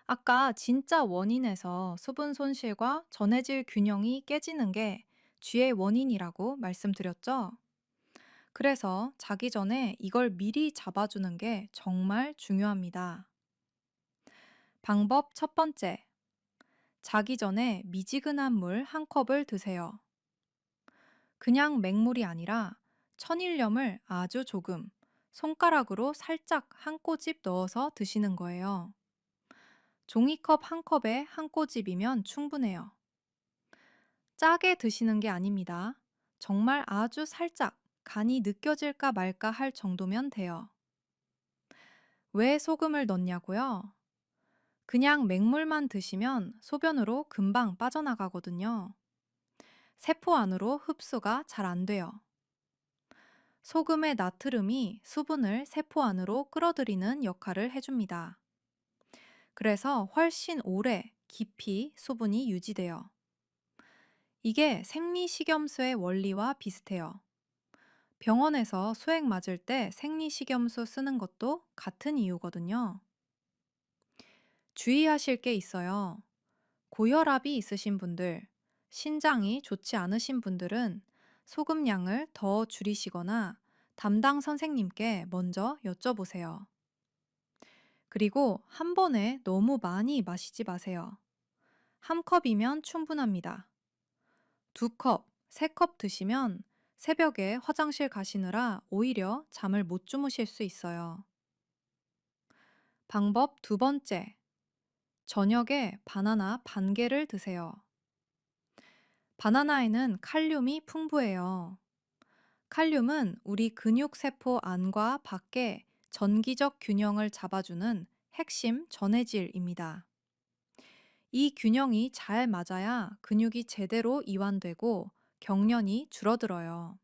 아까 진짜 원인에서 수분 손실과 전해질 균형이 깨지는 게 쥐의 원인이라고 말씀드렸죠? 그래서 자기 전에 이걸 미리 잡아주는 게 정말 중요합니다. 방법 첫 번째. 자기 전에 미지근한 물 한 컵을 드세요. 그냥 맹물이 아니라 천일염을 아주 조금, 손가락으로 살짝 한 꼬집 넣어서 드시는 거예요. 종이컵 한 컵에 한 꼬집이면 충분해요. 짜게 드시는 게 아닙니다. 정말 아주 살짝 간이 느껴질까 말까 할 정도면 돼요. 왜 소금을 넣냐고요? 그냥 맹물만 드시면 소변으로 금방 빠져나가거든요. 세포 안으로 흡수가 잘 안 돼요. 소금의 나트륨이 수분을 세포 안으로 끌어들이는 역할을 해줍니다. 그래서 훨씬 오래 깊이 수분이 유지돼요. 이게 생리식염수의 원리와 비슷해요. 병원에서 수액 맞을 때 생리식염수 쓰는 것도 같은 이유거든요. 주의하실 게 있어요. 고혈압이 있으신 분들, 신장이 좋지 않으신 분들은 소금량을 더 줄이시거나 담당 선생님께 먼저 여쭤보세요. 그리고 한 번에 너무 많이 마시지 마세요. 한 컵이면 충분합니다. 두 컵, 세 컵 드시면 새벽에 화장실 가시느라 오히려 잠을 못 주무실 수 있어요. 방법 두 번째. 저녁에 바나나 반 개를 드세요. 바나나에는 칼륨이 풍부해요. 칼륨은 우리 근육세포 안과 밖에 전기적 균형을 잡아주는 핵심 전해질입니다. 이 균형이 잘 맞아야 근육이 제대로 이완되고 경련이 줄어들어요.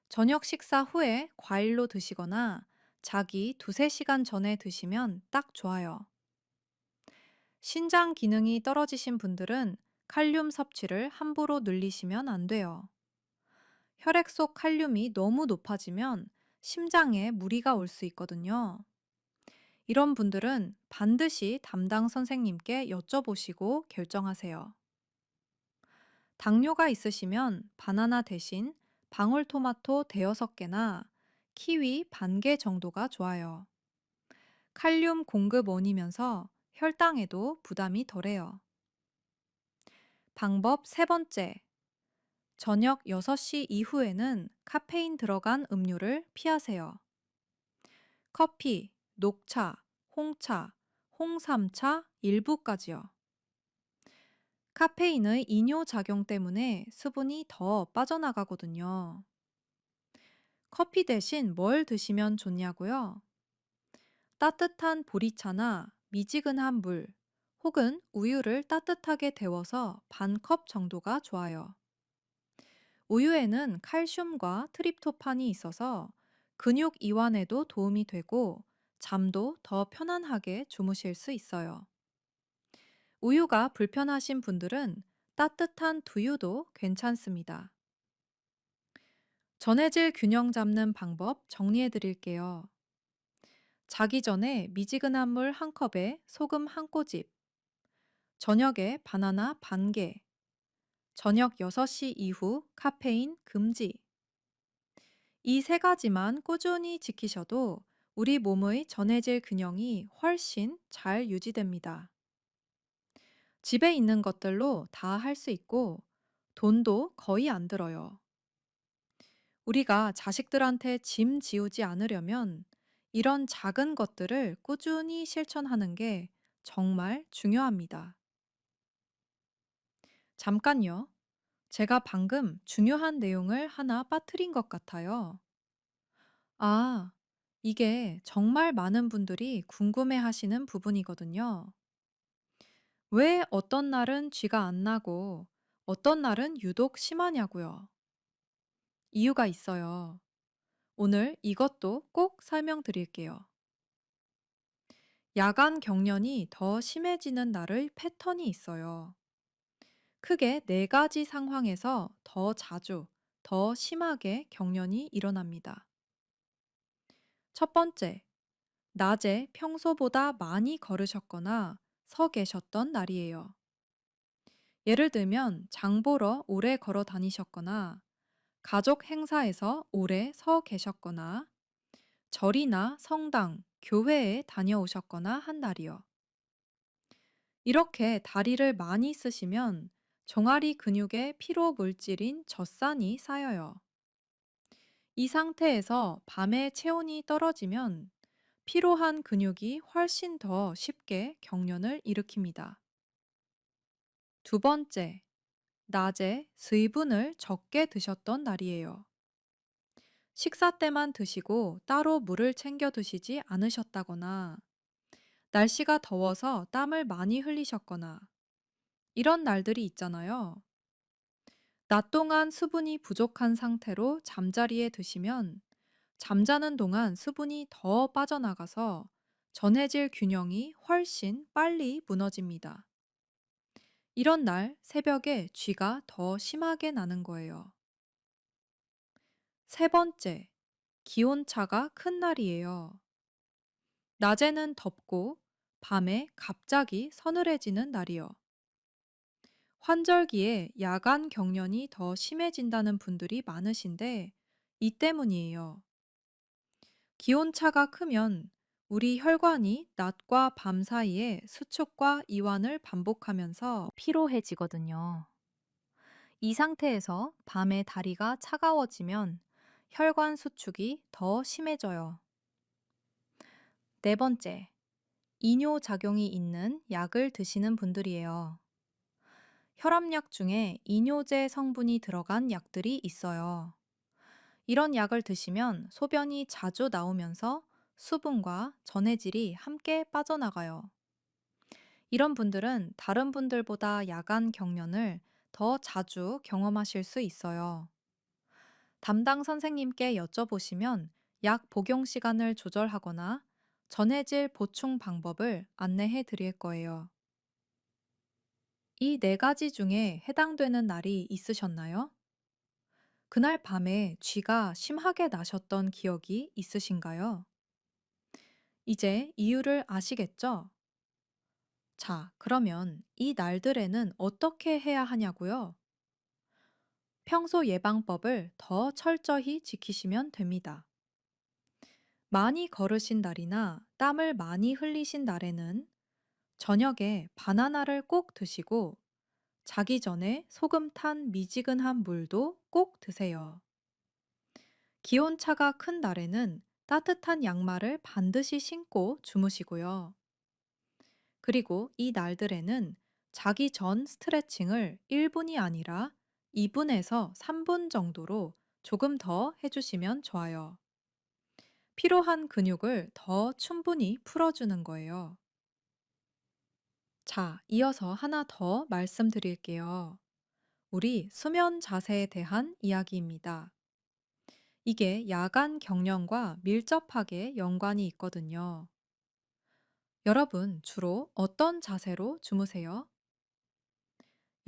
저녁 식사 후에 과일로 드시거나 자기 두세 시간 전에 드시면 딱 좋아요. 신장 기능이 떨어지신 분들은 칼륨 섭취를 함부로 늘리시면 안 돼요. 혈액 속 칼륨이 너무 높아지면 심장에 무리가 올 수 있거든요. 이런 분들은 반드시 담당 선생님께 여쭤보시고 결정하세요. 당뇨가 있으시면 바나나 대신 방울토마토 대여섯 개나 키위 반 개 정도가 좋아요. 칼륨 공급원이면서 혈당에도 부담이 덜해요. 방법 세 번째. 저녁 6시 이후에는 카페인 들어간 음료를 피하세요. 커피, 녹차, 홍차, 홍삼차 일부까지요. 카페인의 이뇨작용 때문에 수분이 더 빠져나가거든요. 커피 대신 뭘 드시면 좋냐고요? 따뜻한 보리차나 미지근한 물 혹은 우유를 따뜻하게 데워서 반 컵 정도가 좋아요. 우유에는 칼슘과 트립토판이 있어서 근육 이완에도 도움이 되고 잠도 더 편안하게 주무실 수 있어요. 우유가 불편하신 분들은 따뜻한 두유도 괜찮습니다. 전해질 균형 잡는 방법 정리해 드릴게요. 자기 전에 미지근한 물 한 컵에 소금 한 꼬집, 저녁에 바나나 반 개, 저녁 6시 이후 카페인 금지. 이 세 가지만 꾸준히 지키셔도 우리 몸의 전해질 균형이 훨씬 잘 유지됩니다. 집에 있는 것들로 다 할 수 있고 돈도 거의 안 들어요. 우리가 자식들한테 짐 지우지 않으려면 이런 작은 것들을 꾸준히 실천하는 게 정말 중요합니다. 잠깐요. 제가 방금 중요한 내용을 하나 빠뜨린 것 같아요. 아, 이게 정말 많은 분들이 궁금해 하시는 부분이거든요. 왜 어떤 날은 쥐가 안 나고 어떤 날은 유독 심하냐고요. 이유가 있어요. 오늘 이것도 꼭 설명드릴게요. 야간 경련이 더 심해지는 날의 패턴이 있어요. 크게 네 가지 상황에서 더 자주, 더 심하게 경련이 일어납니다. 첫 번째, 낮에 평소보다 많이 걸으셨거나 서 계셨던 날이에요. 예를 들면 장 보러 오래 걸어 다니셨거나 가족 행사에서 오래 서 계셨거나 절이나 성당, 교회에 다녀오셨거나 한 날이요. 이렇게 다리를 많이 쓰시면 종아리 근육에 피로 물질인 젖산이 쌓여요. 이 상태에서 밤에 체온이 떨어지면 피로한 근육이 훨씬 더 쉽게 경련을 일으킵니다. 두 번째, 낮에水분을 적게 드셨던 날이에요. 식사 때만 드시고 따로 물을 챙겨 드시지 않으셨다거나 날씨가 더워서 땀을 많이 흘리셨거나 이런 날들이 있잖아요. 낮 동안 수분이 부족한 상태로 잠자리에 드시면 잠자는 동안 수분이 더 빠져나가서 전해질 균형이 훨씬 빨리 무너집니다. 이런 날 새벽에 쥐가 더 심하게 나는 거예요. 세 번째, 기온차가 큰 날이에요. 낮에는 덥고 밤에 갑자기 서늘해지는 날이요. 환절기에 야간 경련이 더 심해진다는 분들이 많으신데 이 때문이에요. 기온차가 크면 우리 혈관이 낮과 밤 사이에 수축과 이완을 반복하면서 피로해지거든요. 이 상태에서 밤에 다리가 차가워지면 혈관 수축이 더 심해져요. 네 번째, 이뇨작용이 있는 약을 드시는 분들이에요. 혈압약 중에 이뇨제 성분이 들어간 약들이 있어요. 이런 약을 드시면 소변이 자주 나오면서 수분과 전해질이 함께 빠져나가요. 이런 분들은 다른 분들보다 야간 경련을 더 자주 경험하실 수 있어요. 담당 선생님께 여쭤보시면 약 복용 시간을 조절하거나 전해질 보충 방법을 안내해 드릴 거예요. 이 네 가지 중에 해당되는 날이 있으셨나요? 그날 밤에 쥐가 심하게 나셨던 기억이 있으신가요? 이제 이유를 아시겠죠? 자, 그러면 이 날들에는 어떻게 해야 하냐고요? 평소 예방법을 더 철저히 지키시면 됩니다. 많이 걸으신 날이나 땀을 많이 흘리신 날에는 저녁에 바나나를 꼭 드시고 자기 전에 소금 탄 미지근한 물도 꼭 드세요. 기온차가 큰 날에는 따뜻한 양말을 반드시 신고 주무시고요. 그리고 이 날들에는 자기 전 스트레칭을 1분이 아니라 2분에서 3분 정도로 조금 더 해주시면 좋아요. 피로한 근육을 더 충분히 풀어주는 거예요. 자, 이어서 하나 더 말씀드릴게요. 우리 수면 자세에 대한 이야기입니다. 이게 야간 경련과 밀접하게 연관이 있거든요. 여러분, 주로 어떤 자세로 주무세요?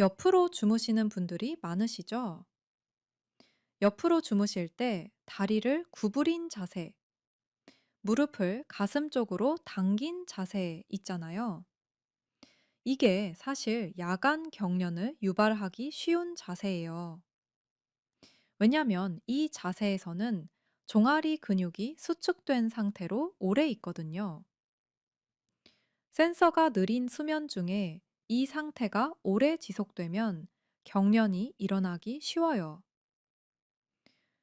옆으로 주무시는 분들이 많으시죠? 옆으로 주무실 때 다리를 구부린 자세, 무릎을 가슴 쪽으로 당긴 자세 있잖아요. 이게 사실 야간 경련을 유발하기 쉬운 자세예요. 왜냐하면 이 자세에서는 종아리 근육이 수축된 상태로 오래 있거든요. 센서가 느린 수면 중에 이 상태가 오래 지속되면 경련이 일어나기 쉬워요.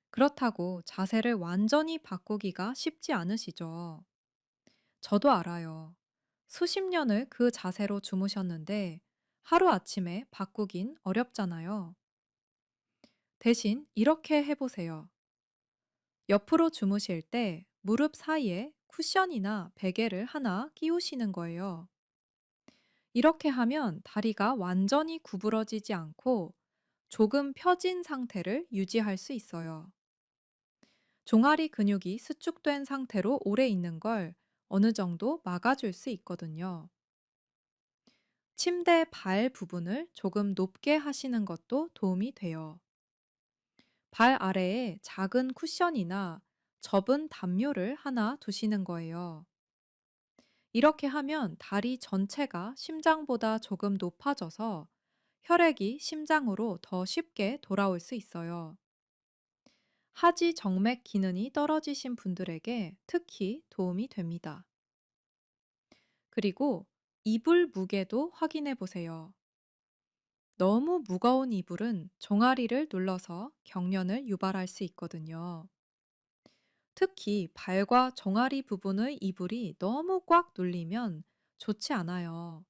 그렇다고 자세를 완전히 바꾸기가 쉽지 않으시죠? 저도 알아요. 수십 년을 그 자세로 주무셨는데 하루아침에 바꾸긴 어렵잖아요. 대신 이렇게 해보세요. 옆으로 주무실 때 무릎 사이에 쿠션이나 베개를 하나 끼우시는 거예요. 이렇게 하면 다리가 완전히 구부러지지 않고 조금 펴진 상태를 유지할 수 있어요. 종아리 근육이 수축된 상태로 오래 있는 걸 어느 정도 막아줄 수 있거든요. 침대 발 부분을 조금 높게 하시는 것도 도움이 돼요. 발 아래에 작은 쿠션이나 접은 담요를 하나 두시는 거예요. 이렇게 하면 다리 전체가 심장보다 조금 높아져서 혈액이 심장으로 더 쉽게 돌아올 수 있어요. 하지 정맥 기능이 떨어지신 분들에게 특히 도움이 됩니다. 그리고 이불 무게도 확인해 보세요. 너무 무거운 이불은 종아리를 눌러서 경련을 유발할 수 있거든요. 특히 발과 종아리 부분의 이불이 너무 꽉 눌리면 좋지 않아요.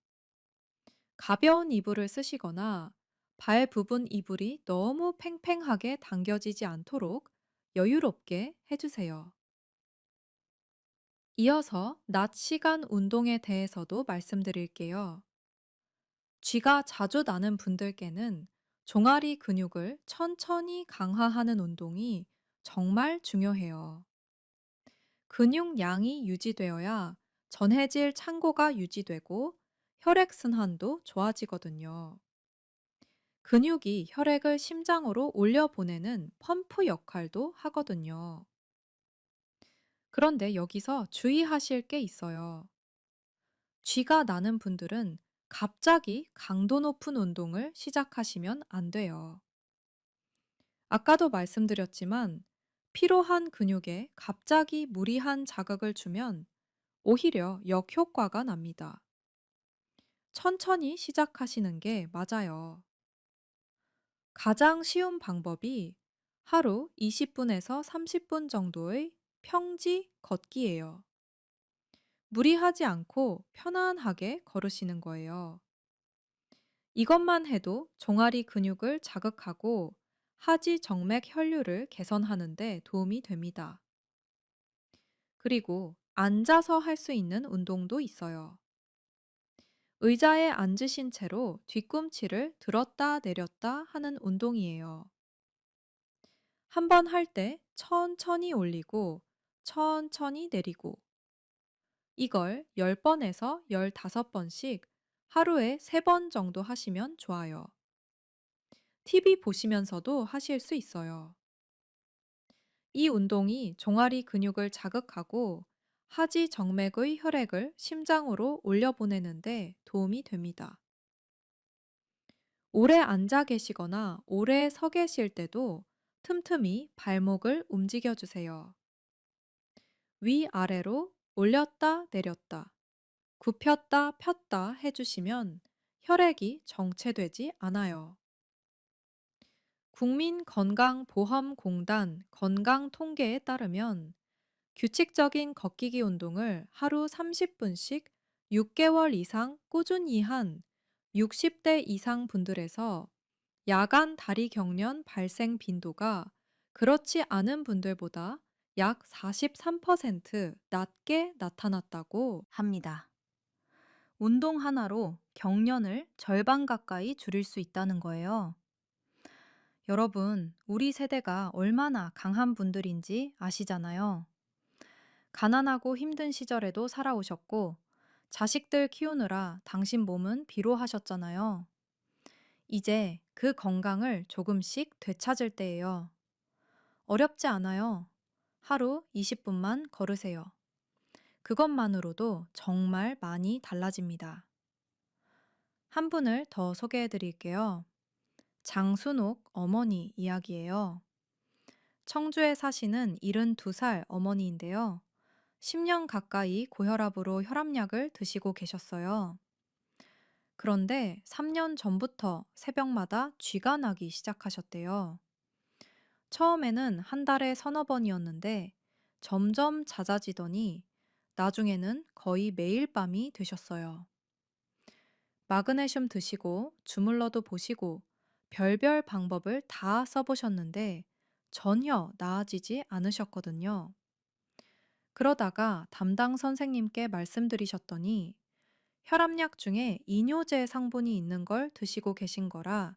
가벼운 이불을 쓰시거나 발 부분 이불이 너무 팽팽하게 당겨지지 않도록 여유롭게 해주세요. 이어서 낮 시간 운동에 대해서도 말씀드릴게요. 쥐가 자주 나는 분들께는 종아리 근육을 천천히 강화하는 운동이 정말 중요해요. 근육량이 유지되어야 전해질 창고가 유지되고 혈액순환도 좋아지거든요. 근육이 혈액을 심장으로 올려보내는 펌프 역할도 하거든요. 그런데 여기서 주의하실 게 있어요. 쥐가 나는 분들은 갑자기 강도 높은 운동을 시작하시면 안 돼요. 아까도 말씀드렸지만 피로한 근육에 갑자기 무리한 자극을 주면 오히려 역효과가 납니다. 천천히 시작하시는 게 맞아요. 가장 쉬운 방법이 하루 20분에서 30분 정도의 평지 걷기예요. 무리하지 않고 편안하게 걸으시는 거예요. 이것만 해도 종아리 근육을 자극하고 하지 정맥 혈류를 개선하는 데 도움이 됩니다. 그리고 앉아서 할 수 있는 운동도 있어요. 의자에 앉으신 채로 뒤꿈치를 들었다 내렸다 하는 운동이에요. 한 번 할 때 천천히 올리고 천천히 내리고 이걸 10번에서 15번씩 하루에 3번 정도 하시면 좋아요. TV 보시면서도 하실 수 있어요. 이 운동이 종아리 근육을 자극하고 하지 정맥의 혈액을 심장으로 올려보내는데 도움이 됩니다. 오래 앉아 계시거나 오래 서 계실 때도 틈틈이 발목을 움직여 주세요. 위아래로 올렸다 내렸다, 굽혔다 폈다 해주시면 혈액이 정체되지 않아요. 국민건강보험공단 건강통계에 따르면 규칙적인 걷기기 운동을 하루 30분씩 6개월 이상 꾸준히 한 60대 이상 분들에서 야간 다리 경련 발생 빈도가 그렇지 않은 분들보다 약 43% 낮게 나타났다고 합니다. 운동 하나로 경련을 절반 가까이 줄일 수 있다는 거예요. 여러분, 우리 세대가 얼마나 강한 분들인지 아시잖아요. 가난하고 힘든 시절에도 살아오셨고, 자식들 키우느라 당신 몸은 피로하셨잖아요. 이제 그 건강을 조금씩 되찾을 때예요. 어렵지 않아요. 하루 20분만 걸으세요. 그것만으로도 정말 많이 달라집니다. 한 분을 더 소개해 드릴게요. 장순옥 어머니 이야기예요. 청주에 사시는 72살 어머니인데요. 10년 가까이 고혈압으로 혈압약을 드시고 계셨어요. 그런데 3년 전부터 새벽마다 쥐가 나기 시작하셨대요. 처음에는 한 달에 서너 번이었는데 점점 잦아지더니 나중에는 거의 매일 밤이 되셨어요. 마그네슘 드시고 주물러도 보시고 별별 방법을 다 써보셨는데 전혀 나아지지 않으셨거든요. 그러다가 담당 선생님께 말씀드리셨더니 혈압약 중에 이뇨제 성분이 있는 걸 드시고 계신 거라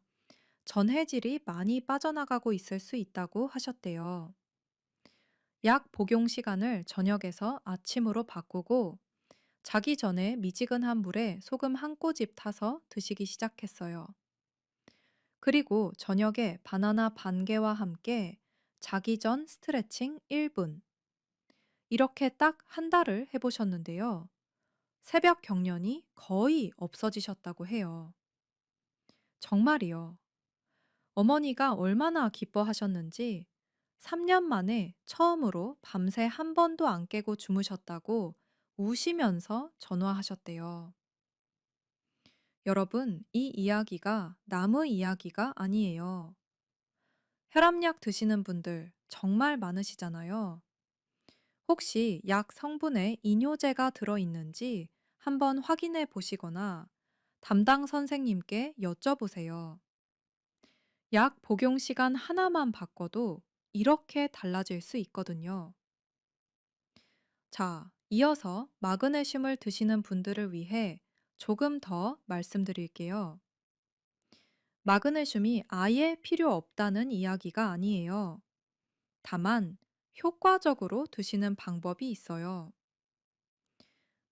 전해질이 많이 빠져나가고 있을 수 있다고 하셨대요. 약 복용 시간을 저녁에서 아침으로 바꾸고 자기 전에 미지근한 물에 소금 한 꼬집 타서 드시기 시작했어요. 그리고 저녁에 바나나 반 개와 함께 자기 전 스트레칭 1분. 이렇게 딱 한 달을 해보셨는데요. 새벽 경련이 거의 없어지셨다고 해요. 정말이요. 어머니가 얼마나 기뻐하셨는지 3년 만에 처음으로 밤새 한 번도 안 깨고 주무셨다고 우시면서 전화하셨대요. 여러분, 이 이야기가 남의 이야기가 아니에요. 혈압약 드시는 분들 정말 많으시잖아요. 혹시 약 성분에 이뇨제가 들어있는지 한번 확인해 보시거나 담당 선생님께 여쭤보세요. 약 복용 시간 하나만 바꿔도 이렇게 달라질 수 있거든요. 자, 이어서 마그네슘을 드시는 분들을 위해 조금 더 말씀드릴게요. 마그네슘이 아예 필요 없다는 이야기가 아니에요. 다만, 효과적으로 드시는 방법이 있어요.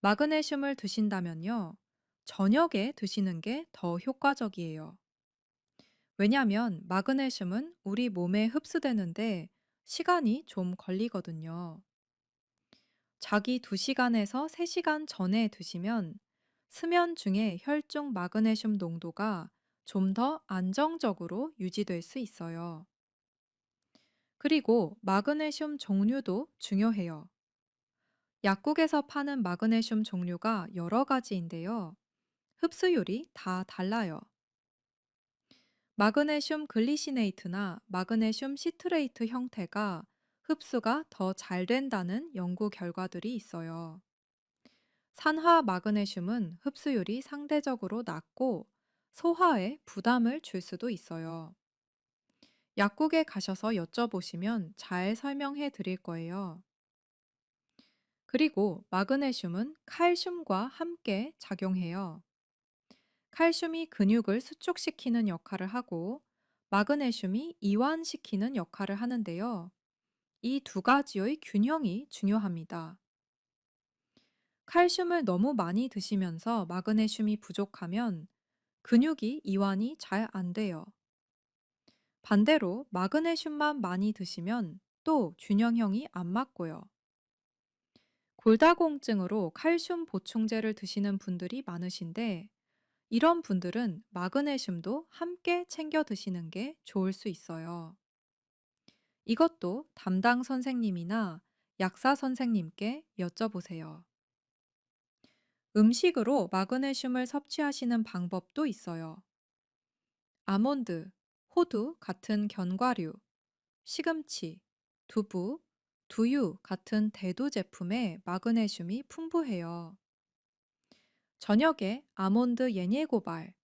마그네슘을 드신다면요. 저녁에 드시는 게 더 효과적이에요. 왜냐하면 마그네슘은 우리 몸에 흡수되는데 시간이 좀 걸리거든요. 자기 2시간에서 3시간 전에 드시면 수면 중에 혈중 마그네슘 농도가 좀 더 안정적으로 유지될 수 있어요. 그리고 마그네슘 종류도 중요해요. 약국에서 파는 마그네슘 종류가 여러 가지인데요. 흡수율이 다 달라요. 마그네슘 글리시네이트나 마그네슘 시트레이트 형태가 흡수가 더 잘 된다는 연구 결과들이 있어요. 산화 마그네슘은 흡수율이 상대적으로 낮고 소화에 부담을 줄 수도 있어요. 약국에 가셔서 여쭤보시면 잘 설명해 드릴 거예요. 그리고 마그네슘은 칼슘과 함께 작용해요. 칼슘이 근육을 수축시키는 역할을 하고 마그네슘이 이완시키는 역할을 하는데요. 이 두 가지의 균형이 중요합니다. 칼슘을 너무 많이 드시면서 마그네슘이 부족하면 근육이 이완이 잘 안 돼요. 반대로 마그네슘만 많이 드시면 또 균형형이 안 맞고요. 골다공증으로 칼슘 보충제를 드시는 분들이 많으신데 이런 분들은 마그네슘도 함께 챙겨 드시는 게 좋을 수 있어요. 이것도 담당 선생님이나 약사 선생님께 여쭤보세요. 음식으로 마그네슘을 섭취하시는 방법도 있어요. 아몬드, 호두 같은 견과류, 시금치, 두부, 두유 같은 대두 제품에 마그네슘이 풍부해요. 저녁에 아몬드 예닐고발,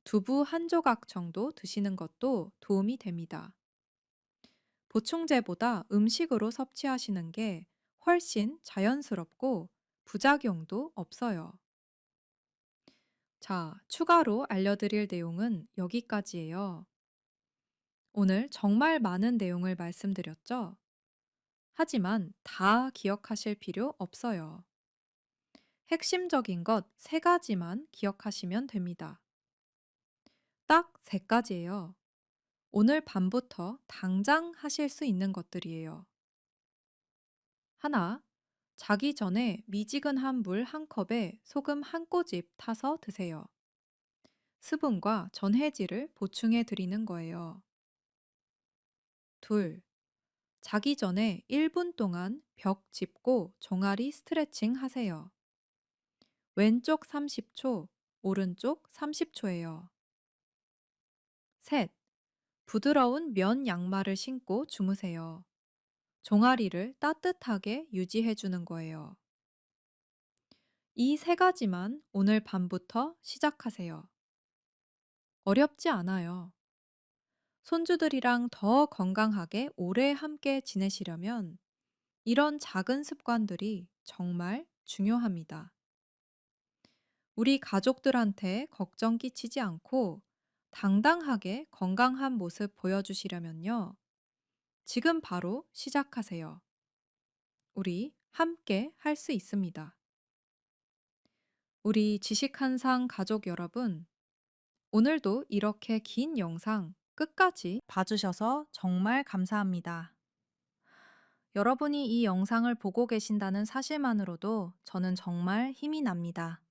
두부 한 조각 정도 드시는 것도 도움이 됩니다. 보충제보다 음식으로 섭취하시는 게 훨씬 자연스럽고 부작용도 없어요. 자, 추가로 알려드릴 내용은 여기까지예요. 오늘 정말 많은 내용을 말씀드렸죠? 하지만 다 기억하실 필요 없어요. 핵심적인 것 세 가지만 기억하시면 됩니다. 딱 세 가지예요. 오늘 밤부터 당장 하실 수 있는 것들이에요. 하나, 자기 전에 미지근한 물 한 컵에 소금 한 꼬집 타서 드세요. 수분과 전해질을 보충해 드리는 거예요. 둘, 자기 전에 1분 동안 벽 짚고 종아리 스트레칭 하세요. 왼쪽 30초, 오른쪽 30초예요. 셋, 부드러운 면 양말을 신고 주무세요. 종아리를 따뜻하게 유지해 주는 거예요. 이 세 가지만 오늘 밤부터 시작하세요. 어렵지 않아요. 손주들이랑 더 건강하게 오래 함께 지내시려면 이런 작은 습관들이 정말 중요합니다. 우리 가족들한테 걱정 끼치지 않고 당당하게 건강한 모습 보여주시려면요. 지금 바로 시작하세요. 우리 함께 할 수 있습니다. 우리 지식한상 가족 여러분, 오늘도 이렇게 긴 영상 끝까지 봐주셔서 정말 감사합니다. 여러분이 이 영상을 보고 계신다는 사실만으로도 저는 정말 힘이 납니다.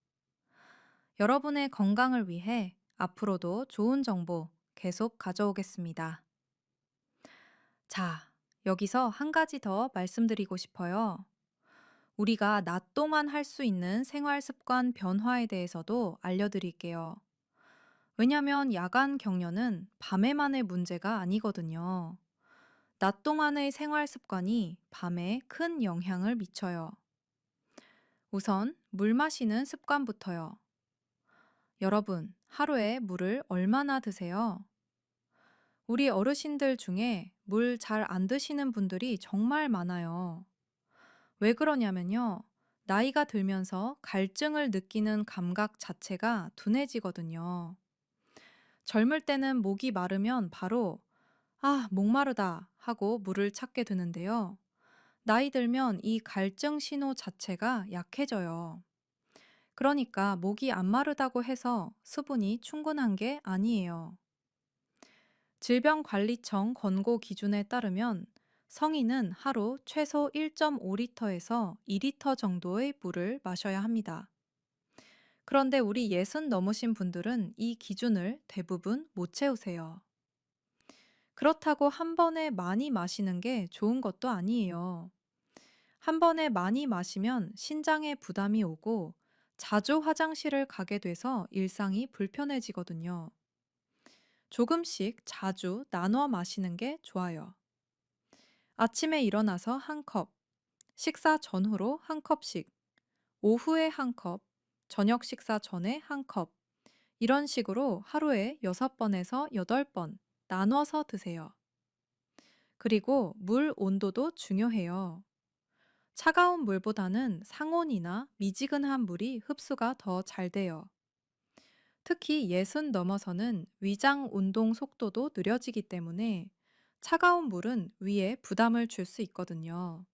여러분의 건강을 위해 앞으로도 좋은 정보 계속 가져오겠습니다. 자, 여기서 한 가지 더 말씀드리고 싶어요. 우리가 낮 동안 할 수 있는 생활 습관 변화에 대해서도 알려드릴게요. 왜냐면 야간 경련은 밤에만의 문제가 아니거든요. 낮 동안의 생활 습관이 밤에 큰 영향을 미쳐요. 우선 물 마시는 습관부터요. 여러분, 하루에 물을 얼마나 드세요? 우리 어르신들 중에 물 잘 안 드시는 분들이 정말 많아요. 왜 그러냐면요. 나이가 들면서 갈증을 느끼는 감각 자체가 둔해지거든요. 젊을 때는 목이 마르면 바로 아, 목마르다 하고 물을 찾게 되는데요. 나이 들면 이 갈증 신호 자체가 약해져요. 그러니까 목이 안 마르다고 해서 수분이 충분한 게 아니에요. 질병관리청 권고 기준에 따르면 성인은 하루 최소 1.5리터에서 2리터 정도의 물을 마셔야 합니다. 그런데 우리 60 넘으신 분들은 이 기준을 대부분 못 채우세요. 그렇다고 한 번에 많이 마시는 게 좋은 것도 아니에요. 한 번에 많이 마시면 신장에 부담이 오고 자주 화장실을 가게 돼서 일상이 불편해지거든요. 조금씩 자주 나눠 마시는 게 좋아요. 아침에 일어나서 한 컵, 식사 전후로 한 컵씩, 오후에 한 컵, 저녁 식사 전에 한 컵, 이런 식으로 하루에 6번에서 8번 나눠서 드세요. 그리고 물 온도도 중요해요. 차가운 물보다는 상온이나 미지근한 물이 흡수가 더 잘 돼요. 특히 60 넘어서는 위장 운동 속도도 느려지기 때문에 차가운 물은 위에 부담을 줄 수 있거든요.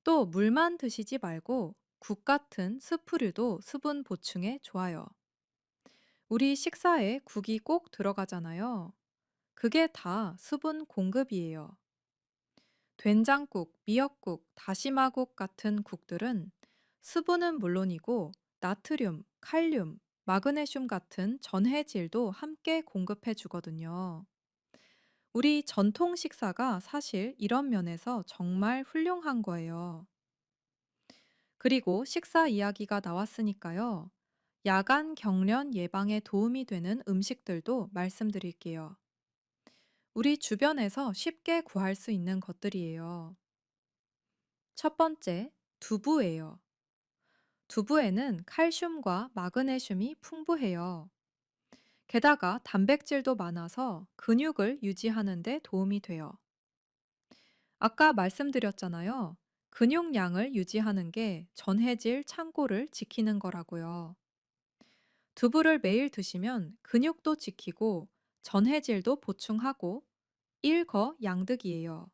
또 물만 드시지 말고 국 같은 스프류도 수분 보충에 좋아요. 우리 식사에 국이 꼭 들어가잖아요. 그게 다 수분 공급이에요. 된장국, 미역국, 다시마국 같은 국들은 수분은 물론이고 나트륨, 칼륨, 마그네슘 같은 전해질도 함께 공급해 주거든요. 우리 전통 식사가 사실 이런 면에서 정말 훌륭한 거예요. 그리고 식사 이야기가 나왔으니까요. 야간 경련 예방에 도움이 되는 음식들도 말씀드릴게요. 우리 주변에서 쉽게 구할 수 있는 것들이에요. 첫 번째, 두부예요. 두부에는 칼슘과 마그네슘이 풍부해요. 게다가 단백질도 많아서 근육을 유지하는 데 도움이 돼요. 아까 말씀드렸잖아요. 근육량을 유지하는 게 전해질 창고를 지키는 거라고요. 두부를 매일 드시면 근육도 지키고 전해질도 보충하고 일거양득이에요.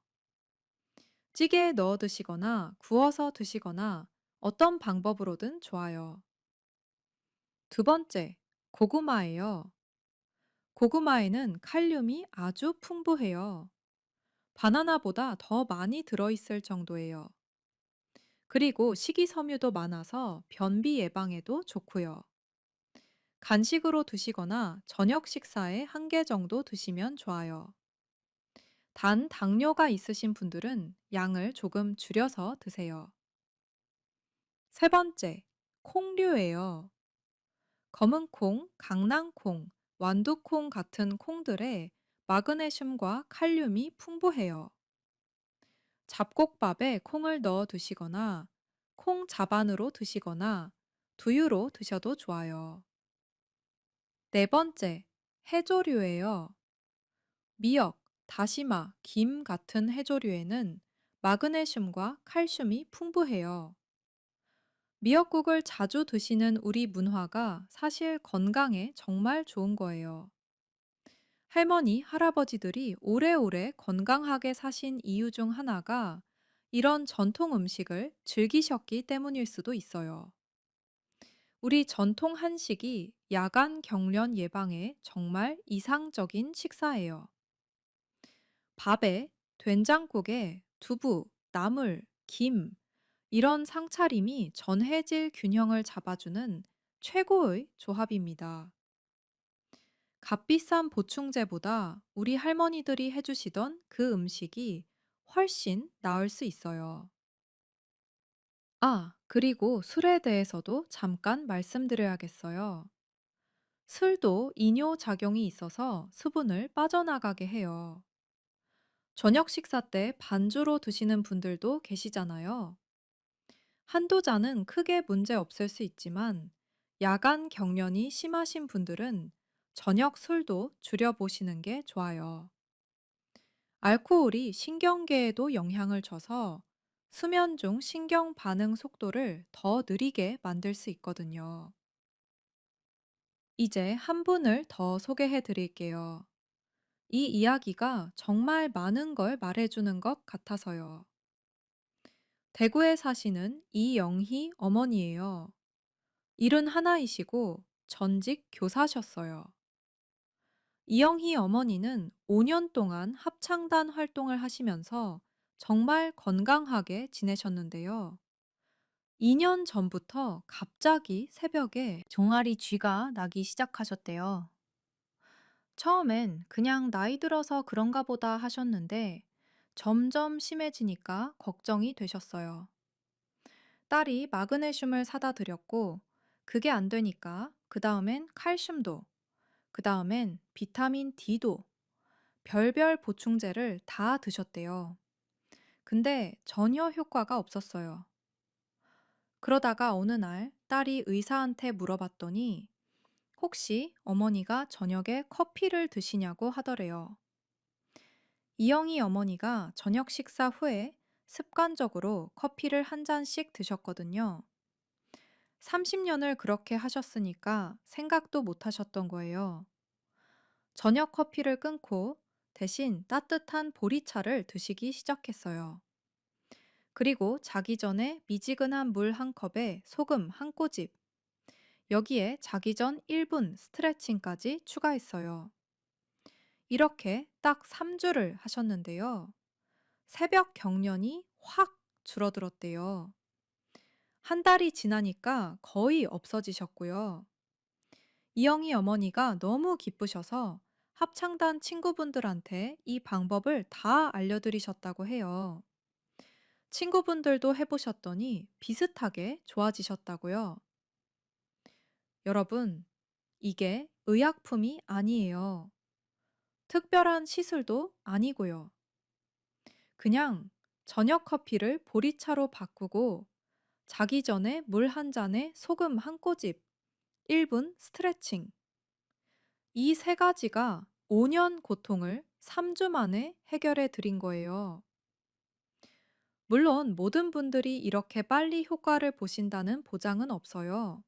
찌개에 넣어 드시거나 구워서 드시거나 어떤 방법으로든 좋아요. 두 번째, 고구마예요. 고구마에는 칼륨이 아주 풍부해요. 바나나보다 더 많이 들어있을 정도예요. 그리고 식이섬유도 많아서 변비 예방에도 좋고요. 간식으로 드시거나 저녁 식사에 한 개 정도 드시면 좋아요. 단 당뇨가 있으신 분들은 양을 조금 줄여서 드세요. 세 번째, 콩류예요. 검은 콩, 강낭콩, 완두콩 같은 콩들에 마그네슘과 칼륨이 풍부해요. 잡곡밥에 콩을 넣어 드시거나 콩 자반으로 드시거나 두유로 드셔도 좋아요. 네 번째, 해조류예요. 미역, 다시마, 김 같은 해조류에는 마그네슘과 칼슘이 풍부해요. 미역국을 자주 드시는 우리 문화가 사실 건강에 정말 좋은 거예요. 할머니, 할아버지들이 오래오래 건강하게 사신 이유 중 하나가 이런 전통 음식을 즐기셨기 때문일 수도 있어요. 우리 전통 한식이 야간 경련 예방에 정말 이상적인 식사예요. 밥에, 된장국에 두부, 나물, 김, 이런 상차림이 전해질 균형을 잡아주는 최고의 조합입니다. 값비싼 보충제보다 우리 할머니들이 해주시던 그 음식이 훨씬 나을 수 있어요. 아, 그리고 술에 대해서도 잠깐 말씀드려야겠어요. 술도 이뇨작용이 있어서 수분을 빠져나가게 해요. 저녁 식사 때 반주로 드시는 분들도 계시잖아요. 한두 잔은 크게 문제 없을 수 있지만 야간 경련이 심하신 분들은 저녁 술도 줄여보시는 게 좋아요. 알코올이 신경계에도 영향을 줘서 수면 중 신경 반응 속도를 더 느리게 만들 수 있거든요. 이제 한 분을 더 소개해 드릴게요. 이 이야기가 정말 많은 걸 말해주는 것 같아서요. 대구에 사시는 이영희 어머니예요. 일은 하나이시고 전직 교사셨어요. 이영희 어머니는 5년 동안 합창단 활동을 하시면서 정말 건강하게 지내셨는데요. 2년 전부터 갑자기 새벽에 종아리 쥐가 나기 시작하셨대요. 처음엔 그냥 나이 들어서 그런가 보다 하셨는데 점점 심해지니까 걱정이 되셨어요. 딸이 마그네슘을 사다 드렸고 그게 안 되니까 그 다음엔 칼슘도, 그 다음엔 비타민 D도 별별 보충제를 다 드셨대요. 근데 전혀 효과가 없었어요. 그러다가 어느 날 딸이 의사한테 물어봤더니 혹시 어머니가 저녁에 커피를 드시냐고 하더래요. 이영희 어머니가 저녁 식사 후에 습관적으로 커피를 한 잔씩 드셨거든요. 30년을 그렇게 하셨으니까 생각도 못 하셨던 거예요. 저녁 커피를 끊고 대신 따뜻한 보리차를 드시기 시작했어요. 그리고 자기 전에 미지근한 물 한 컵에 소금 한 꼬집, 여기에 자기 전 1분 스트레칭까지 추가했어요. 이렇게 딱 3주를 하셨는데요. 새벽 경련이 확 줄어들었대요. 한 달이 지나니까 거의 없어지셨고요. 이영희 어머니가 너무 기쁘셔서 합창단 친구분들한테 이 방법을 다 알려드리셨다고 해요. 친구분들도 해보셨더니 비슷하게 좋아지셨다고요. 여러분, 이게 의약품이 아니에요. 특별한 시술도 아니고요. 그냥 저녁 커피를 보리차로 바꾸고 자기 전에 물 한 잔에 소금 한 꼬집, 1분 스트레칭. 이 세 가지가 5년 고통을 3주 만에 해결해 드린 거예요. 물론 모든 분들이 이렇게 빨리 효과를 보신다는 보장은 없어요.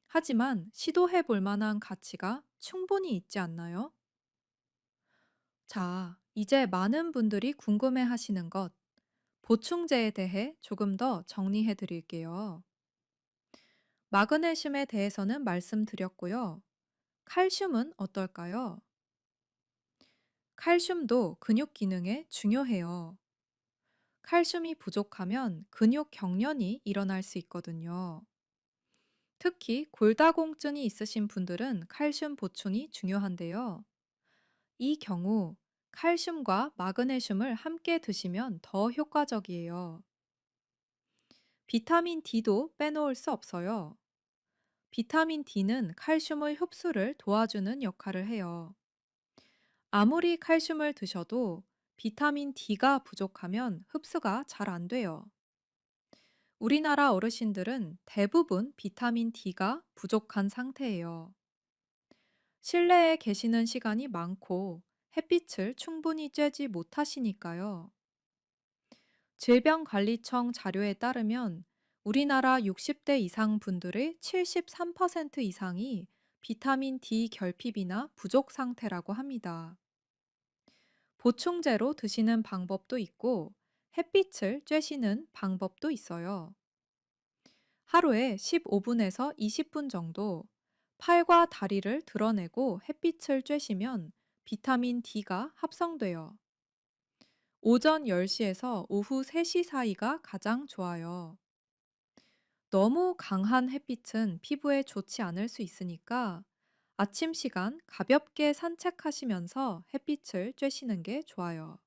하지만 시도해 볼 만한 가치가 충분히 있지 않나요? 자, 이제 많은 분들이 궁금해 하시는 것, 보충제에 대해 조금 더 정리해 드릴게요. 마그네슘에 대해서는 말씀드렸고요. 칼슘은 어떨까요? 칼슘도 근육 기능에 중요해요. 칼슘이 부족하면 근육 경련이 일어날 수 있거든요. 특히 골다공증이 있으신 분들은 칼슘 보충이 중요한데요. 이 경우 칼슘과 마그네슘을 함께 드시면 더 효과적이에요. 비타민 D도 빼놓을 수 없어요. 비타민 D는 칼슘의 흡수를 도와주는 역할을 해요. 아무리 칼슘을 드셔도 비타민 D가 부족하면 흡수가 잘 안 돼요. 우리나라 어르신들은 대부분 비타민 D가 부족한 상태예요. 실내에 계시는 시간이 많고 햇빛을 충분히 쬐지 못하시니까요. 질병관리청 자료에 따르면 우리나라 60대 이상 분들의 73% 이상이 비타민 D 결핍이나 부족 상태라고 합니다. 보충제로 드시는 방법도 있고 햇빛을 쬐시는 방법도 있어요. 하루에 15분에서 20분 정도 팔과 다리를 드러내고 햇빛을 쬐시면 비타민 D가 합성돼요. 오전 10시에서 오후 3시 사이가 가장 좋아요. 너무 강한 햇빛은 피부에 좋지 않을 수 있으니까 아침 시간 가볍게 산책하시면서 햇빛을 쬐시는 게 좋아요.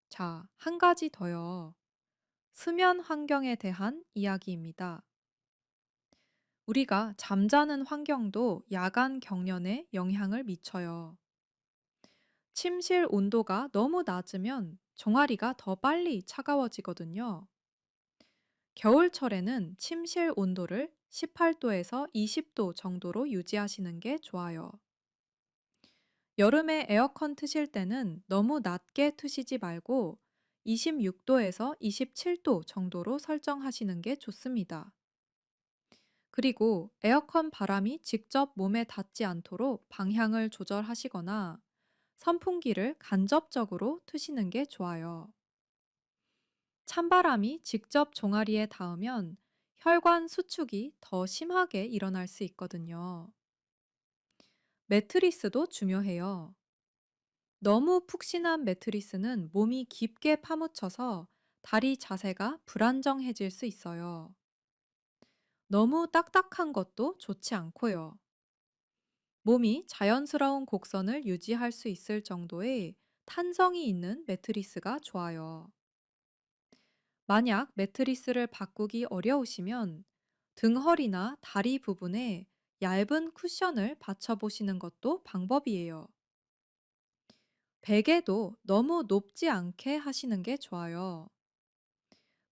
자, 한 가지 더요. 수면 환경에 대한 이야기입니다. 우리가 잠자는 환경도 야간 경련에 영향을 미쳐요. 침실 온도가 너무 낮으면 종아리가 더 빨리 차가워지거든요. 겨울철에는 침실 온도를 18도에서 20도 정도로 유지하시는 게 좋아요. 여름에 에어컨 트실 때는 너무 낮게 트시지 말고 26도에서 27도 정도로 설정하시는 게 좋습니다. 그리고 에어컨 바람이 직접 몸에 닿지 않도록 방향을 조절하시거나 선풍기를 간접적으로 트시는 게 좋아요. 찬바람이 직접 종아리에 닿으면 혈관 수축이 더 심하게 일어날 수 있거든요. 매트리스도 중요해요. 너무 푹신한 매트리스는 몸이 깊게 파묻혀서 다리 자세가 불안정해질 수 있어요. 너무 딱딱한 것도 좋지 않고요. 몸이 자연스러운 곡선을 유지할 수 있을 정도의 탄성이 있는 매트리스가 좋아요. 만약 매트리스를 바꾸기 어려우시면 등허리나 다리 부분에 얇은 쿠션을 받쳐보시는 것도 방법이에요. 베개도 너무 높지 않게 하시는 게 좋아요.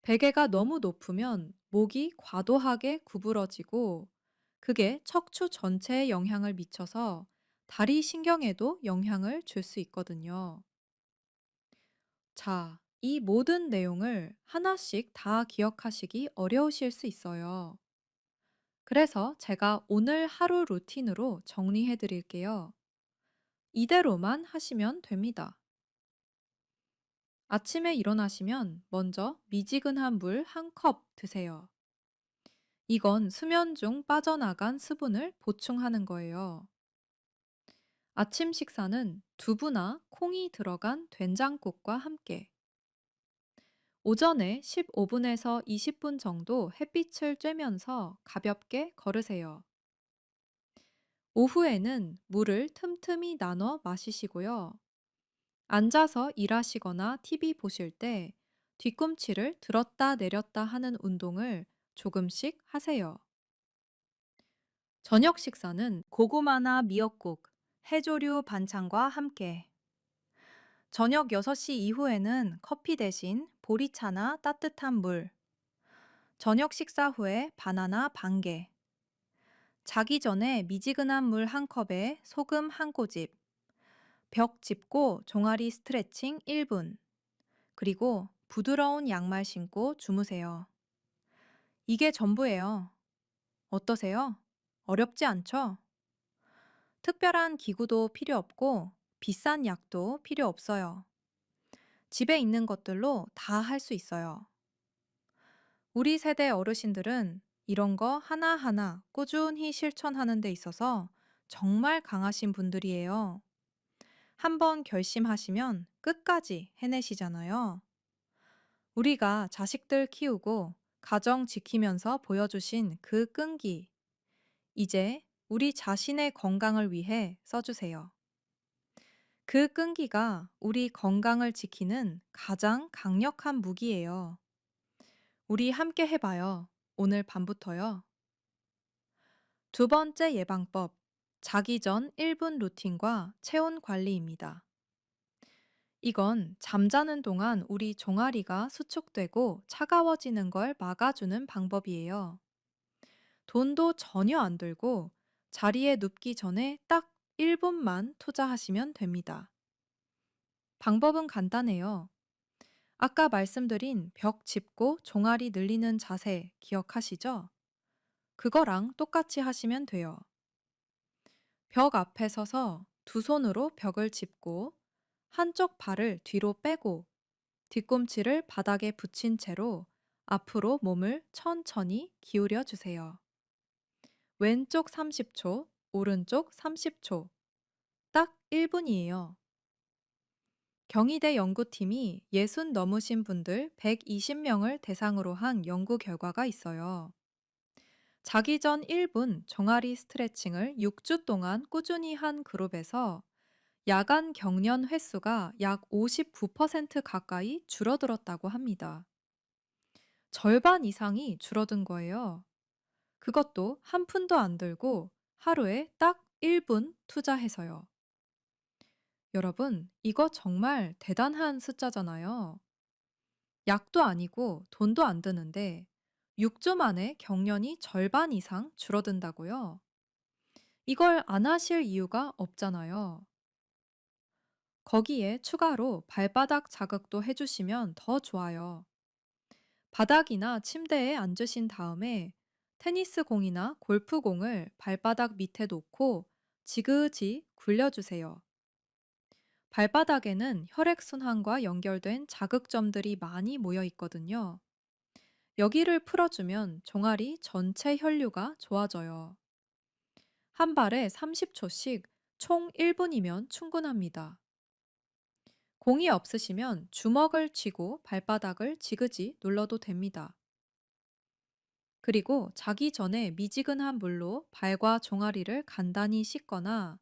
베개가 너무 높으면 목이 과도하게 구부러지고 그게 척추 전체에 영향을 미쳐서 다리 신경에도 영향을 줄 수 있거든요. 자, 이 모든 내용을 하나씩 다 기억하시기 어려우실 수 있어요. 그래서 제가 오늘 하루 루틴으로 정리해 드릴게요. 이대로만 하시면 됩니다. 아침에 일어나시면 먼저 미지근한 물 한 컵 드세요. 이건 수면 중 빠져나간 수분을 보충하는 거예요. 아침 식사는 두부나 콩이 들어간 된장국과 함께. 오전에 15분에서 20분 정도 햇빛을 쬐면서 가볍게 걸으세요. 오후에는 물을 틈틈이 나눠 마시시고요. 앉아서 일하시거나 TV 보실 때 뒤꿈치를 들었다 내렸다 하는 운동을 조금씩 하세요. 저녁 식사는 고구마나 미역국, 해조류 반찬과 함께. 저녁 6시 이후에는 커피 대신 보리차나 따뜻한 물, 저녁 식사 후에 바나나 반 개, 자기 전에 미지근한 물 한 컵에 소금 한 꼬집, 벽 짚고 종아리 스트레칭 1분, 그리고 부드러운 양말 신고 주무세요. 이게 전부예요. 어떠세요? 어렵지 않죠? 특별한 기구도 필요 없고 비싼 약도 필요 없어요. 집에 있는 것들로 다 할 수 있어요. 우리 세대 어르신들은 이런 거 하나하나 꾸준히 실천하는 데 있어서 정말 강하신 분들이에요. 한번 결심하시면 끝까지 해내시잖아요. 우리가 자식들 키우고 가정 지키면서 보여주신 그 끈기, 이제 우리 자신의 건강을 위해 써주세요. 그 끈기가 우리 건강을 지키는 가장 강력한 무기예요. 우리 함께 해봐요. 오늘 밤부터요. 두 번째 예방법, 자기 전 1분 루틴과 체온 관리입니다. 이건 잠자는 동안 우리 종아리가 수축되고 차가워지는 걸 막아주는 방법이에요. 돈도 전혀 안 들고 자리에 눕기 전에 딱 1분만 투자하시면 됩니다. 방법은 간단해요. 아까 말씀드린 벽 짚고 종아리 늘리는 자세 기억하시죠? 그거랑 똑같이 하시면 돼요. 벽 앞에 서서 두 손으로 벽을 짚고 한쪽 발을 뒤로 빼고 뒤꿈치를 바닥에 붙인 채로 앞으로 몸을 천천히 기울여 주세요. 왼쪽 30초, 오른쪽 30초. 딱 1분이에요. 경희대 연구팀이 60 넘으신 분들 120명을 대상으로 한 연구 결과가 있어요. 자기 전 1분 종아리 스트레칭을 6주 동안 꾸준히 한 그룹에서 야간 경련 횟수가 약 59% 가까이 줄어들었다고 합니다. 절반 이상이 줄어든 거예요. 그것도 한 푼도 안 들고 하루에 딱 1분 투자해서요. 여러분, 이거 정말 대단한 숫자잖아요. 약도 아니고 돈도 안 드는데 6주 만에 경련이 절반 이상 줄어든다고요? 이걸 안 하실 이유가 없잖아요. 거기에 추가로 발바닥 자극도 해주시면 더 좋아요. 바닥이나 침대에 앉으신 다음에 테니스 공이나 골프 공을 발바닥 밑에 놓고 지그지 굴려주세요. 발바닥에는 혈액순환과 연결된 자극점들이 많이 모여 있거든요. 여기를 풀어주면 종아리 전체 혈류가 좋아져요. 한 발에 30초씩 총 1분이면 충분합니다. 공이 없으시면 주먹을 쥐고 발바닥을 지그지 눌러도 됩니다. 그리고 자기 전에 미지근한 물로 발과 종아리를 간단히 씻거나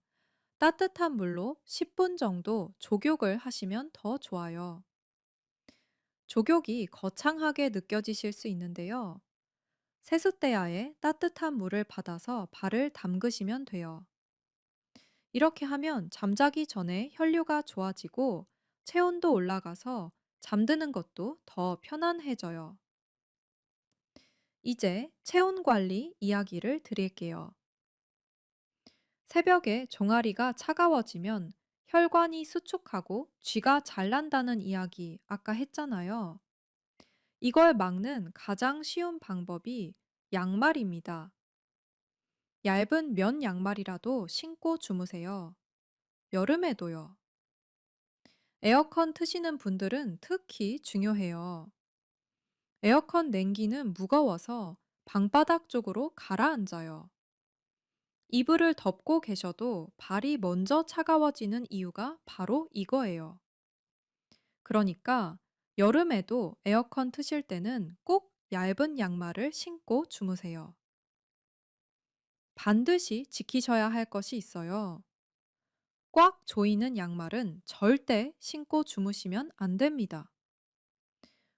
따뜻한 물로 10분 정도 족욕을 하시면 더 좋아요. 족욕이 거창하게 느껴지실 수 있는데요. 세숫대야에 따뜻한 물을 받아서 발을 담그시면 돼요. 이렇게 하면 잠자기 전에 혈류가 좋아지고 체온도 올라가서 잠드는 것도 더 편안해져요. 이제 체온 관리 이야기를 드릴게요. 새벽에 종아리가 차가워지면 혈관이 수축하고 쥐가 잘 난다는 이야기 아까 했잖아요. 이걸 막는 가장 쉬운 방법이 양말입니다. 얇은 면 양말이라도 신고 주무세요. 여름에도요. 에어컨 트시는 분들은 특히 중요해요. 에어컨 냉기는 무거워서 방바닥 쪽으로 가라앉아요. 이불을 덮고 계셔도 발이 먼저 차가워지는 이유가 바로 이거예요. 그러니까 여름에도 에어컨 트실 때는 꼭 얇은 양말을 신고 주무세요. 반드시 지키셔야 할 것이 있어요. 꽉 조이는 양말은 절대 신고 주무시면 안 됩니다.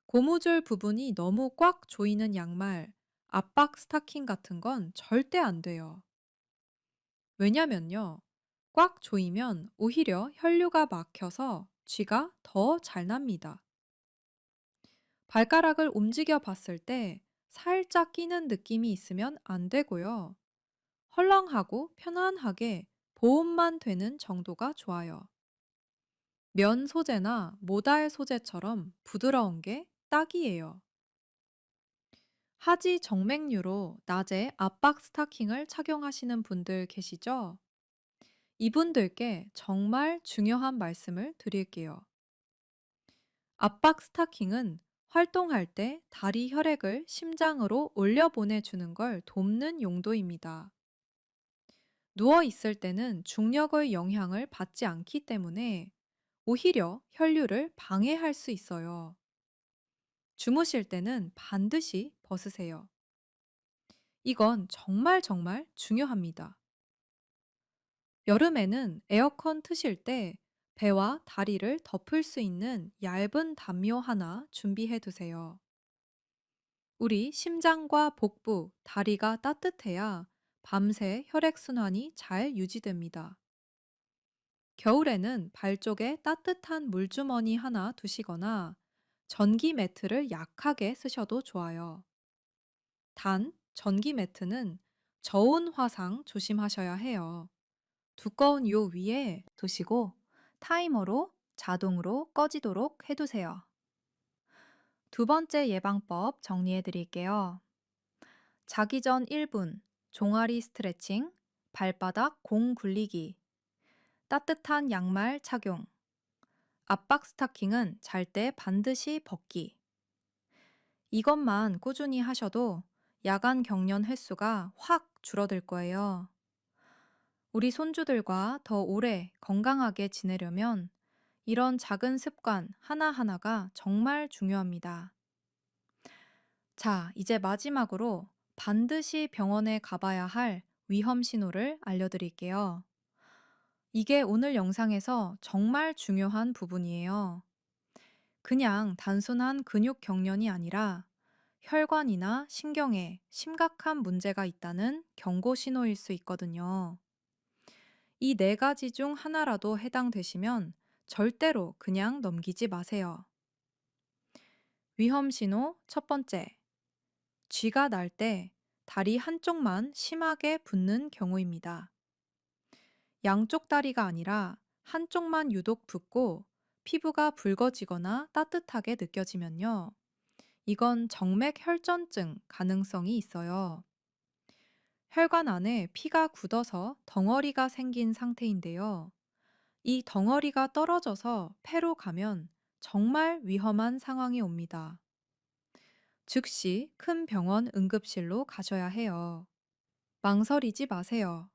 고무줄 부분이 너무 꽉 조이는 양말, 압박 스타킹 같은 건 절대 안 돼요. 왜냐면요. 꽉 조이면 오히려 혈류가 막혀서 쥐가 더 잘 납니다. 발가락을 움직여 봤을 때 살짝 끼는 느낌이 있으면 안 되고요. 헐렁하고 편안하게 보온만 되는 정도가 좋아요. 면 소재나 모달 소재처럼 부드러운 게 딱이에요. 하지 정맥류로 낮에 압박 스타킹을 착용하시는 분들 계시죠? 이분들께 정말 중요한 말씀을 드릴게요. 압박 스타킹은 활동할 때 다리 혈액을 심장으로 올려보내주는 걸 돕는 용도입니다. 누워 있을 때는 중력의 영향을 받지 않기 때문에 오히려 혈류를 방해할 수 있어요. 주무실 때는 반드시 벗으세요. 이건 정말 정말 중요합니다. 여름에는 에어컨 트실 때 배와 다리를 덮을 수 있는 얇은 담요 하나 준비해 두세요. 우리 심장과 복부, 다리가 따뜻해야 밤새 혈액순환이 잘 유지됩니다. 겨울에는 발 쪽에 따뜻한 물주머니 하나 두시거나 전기 매트를 약하게 쓰셔도 좋아요. 단, 전기 매트는 저온 화상 조심하셔야 해요. 두꺼운 요 위에 두시고 타이머로 자동으로 꺼지도록 해두세요. 두 번째 예방법 정리해 드릴게요. 자기 전 1분, 종아리 스트레칭, 발바닥 공 굴리기, 따뜻한 양말 착용, 압박 스타킹은 잘 때 반드시 벗기. 이것만 꾸준히 하셔도 야간 경련 횟수가 확 줄어들 거예요. 우리 손주들과 더 오래 건강하게 지내려면 이런 작은 습관 하나하나가 정말 중요합니다. 자, 이제 마지막으로 반드시 병원에 가봐야 할 위험 신호를 알려드릴게요. 이게 오늘 영상에서 정말 중요한 부분이에요. 그냥 단순한 근육 경련이 아니라 혈관이나 신경에 심각한 문제가 있다는 경고 신호일 수 있거든요. 이 네 가지 중 하나라도 해당되시면 절대로 그냥 넘기지 마세요. 위험 신호 첫 번째, 쥐가 날 때 다리 한쪽만 심하게 붓는 경우입니다. 양쪽 다리가 아니라 한쪽만 유독 붓고 피부가 붉어지거나 따뜻하게 느껴지면요. 이건 정맥 혈전증 가능성이 있어요. 혈관 안에 피가 굳어서 덩어리가 생긴 상태인데요. 이 덩어리가 떨어져서 폐로 가면 정말 위험한 상황이 옵니다. 즉시 큰 병원 응급실로 가셔야 해요. 망설이지 마세요.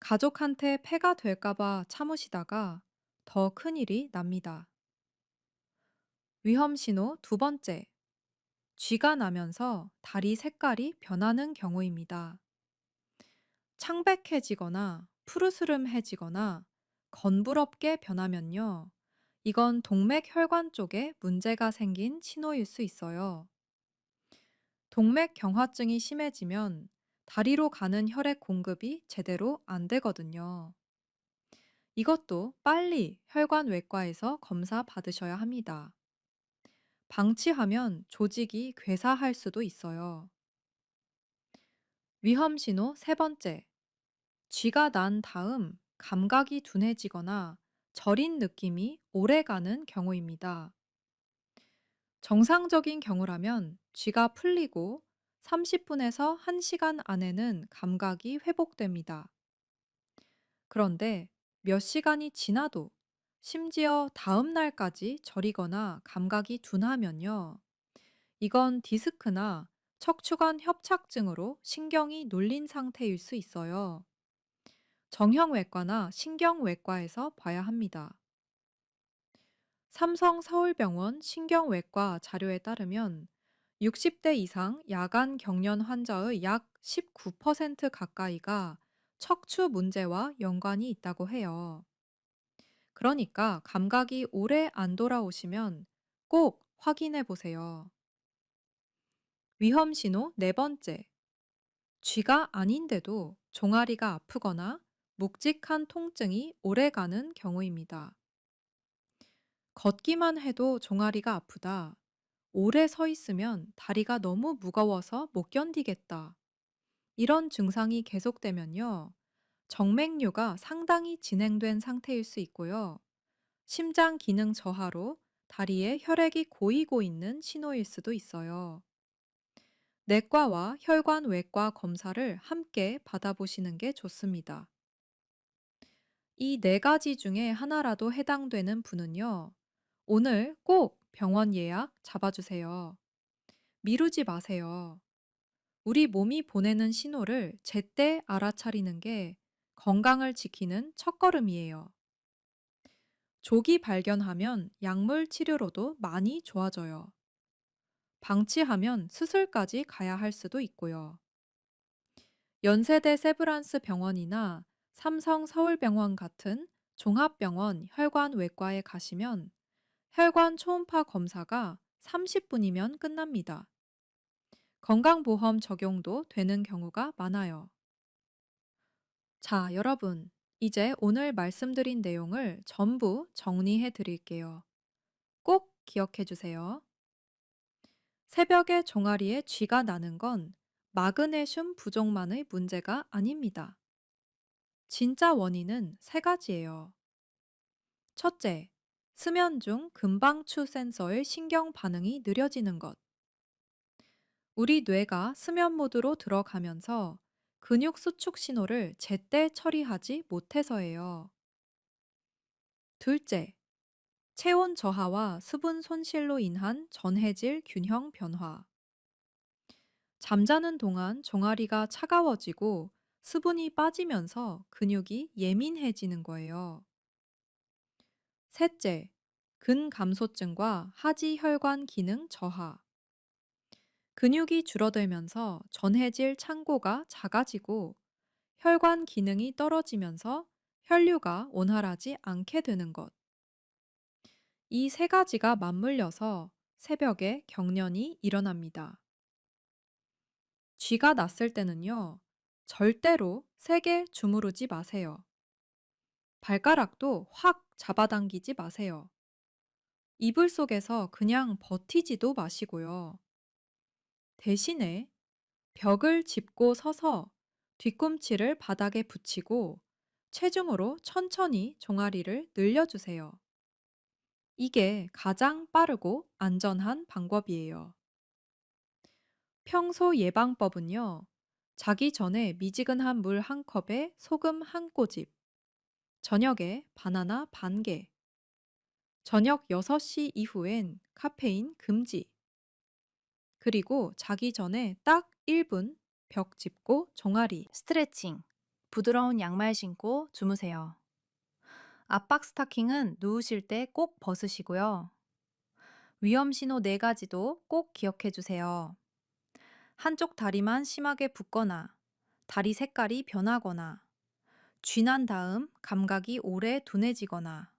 가족한테 폐가 될까봐 참으시다가 더 큰일이 납니다. 위험 신호 두 번째, 쥐가 나면서 다리 색깔이 변하는 경우입니다. 창백해지거나 푸르스름해지거나 건부럽게 변하면요. 이건 동맥 혈관 쪽에 문제가 생긴 신호일 수 있어요. 동맥 경화증이 심해지면 다리로 가는 혈액 공급이 제대로 안 되거든요. 이것도 빨리 혈관 외과에서 검사 받으셔야 합니다. 방치하면 조직이 괴사할 수도 있어요. 위험 신호 세 번째, 쥐가 난 다음 감각이 둔해지거나 저린 느낌이 오래 가는 경우입니다. 정상적인 경우라면 쥐가 풀리고 30분에서 1시간 안에는 감각이 회복됩니다. 그런데 몇 시간이 지나도 심지어 다음 날까지 저리거나 감각이 둔하면요. 이건 디스크나 척추관 협착증으로 신경이 눌린 상태일 수 있어요. 정형외과나 신경외과에서 봐야 합니다. 삼성 서울병원 신경외과 자료에 따르면 60대 이상 야간 경련 환자의 약 19% 가까이가 척추 문제와 연관이 있다고 해요. 그러니까 감각이 오래 안 돌아오시면 꼭 확인해 보세요. 위험 신호 네 번째. 쥐가 아닌데도 종아리가 아프거나 묵직한 통증이 오래가는 경우입니다. 걷기만 해도 종아리가 아프다. 오래 서 있으면 다리가 너무 무거워서 못 견디겠다. 이런 증상이 계속되면요. 정맥류가 상당히 진행된 상태일 수 있고요. 심장 기능 저하로 다리에 혈액이 고이고 있는 신호일 수도 있어요. 내과와 혈관 외과 검사를 함께 받아보시는 게 좋습니다. 이 네 가지 중에 하나라도 해당되는 분은요, 오늘 꼭 병원 예약 잡아주세요. 미루지 마세요. 우리 몸이 보내는 신호를 제때 알아차리는 게 건강을 지키는 첫걸음이에요. 조기 발견하면 약물 치료로도 많이 좋아져요. 방치하면 수술까지 가야 할 수도 있고요. 연세대 세브란스 병원이나 삼성 서울병원 같은 종합병원 혈관외과에 가시면 혈관 초음파 검사가 30분이면 끝납니다. 건강보험 적용도 되는 경우가 많아요. 자, 여러분. 이제 오늘 말씀드린 내용을 전부 정리해 드릴게요. 꼭 기억해 주세요. 새벽에 종아리에 쥐가 나는 건 마그네슘 부족만의 문제가 아닙니다. 진짜 원인은 세 가지예요. 첫째, 수면 중 금방추 센서의 신경 반응이 느려지는 것. 우리 뇌가 수면 모드로 들어가면서 근육 수축 신호를 제때 처리하지 못해서예요. 둘째, 체온 저하와 수분 손실로 인한 전해질 균형 변화. 잠자는 동안 종아리가 차가워지고 수분이 빠지면서 근육이 예민해지는 거예요. 셋째, 근감소증과 하지혈관 기능 저하. 근육이 줄어들면서 전해질 창고가 작아지고 혈관 기능이 떨어지면서 혈류가 원활하지 않게 되는 것. 이 세 가지가 맞물려서 새벽에 경련이 일어납니다. 쥐가 났을 때는요, 절대로 세게 주무르지 마세요. 발가락도 확 잡아당기지 마세요. 이불 속에서 그냥 버티지도 마시고요. 대신에 벽을 짚고 서서 뒤꿈치를 바닥에 붙이고 체중으로 천천히 종아리를 늘려주세요. 이게 가장 빠르고 안전한 방법이에요. 평소 예방법은요, 자기 전에 미지근한 물 한 컵에 소금 한 꼬집, 저녁에 바나나 반 개, 저녁 6시 이후엔 카페인 금지, 그리고 자기 전에 딱 1분 벽 짚고 종아리. 스트레칭. 부드러운 양말 신고 주무세요. 압박 스타킹은 누우실 때 꼭 벗으시고요. 위험 신호 4가지도 꼭 기억해 주세요. 한쪽 다리만 심하게 붓거나, 다리 색깔이 변하거나, 쥐난 다음 감각이 오래 둔해지거나,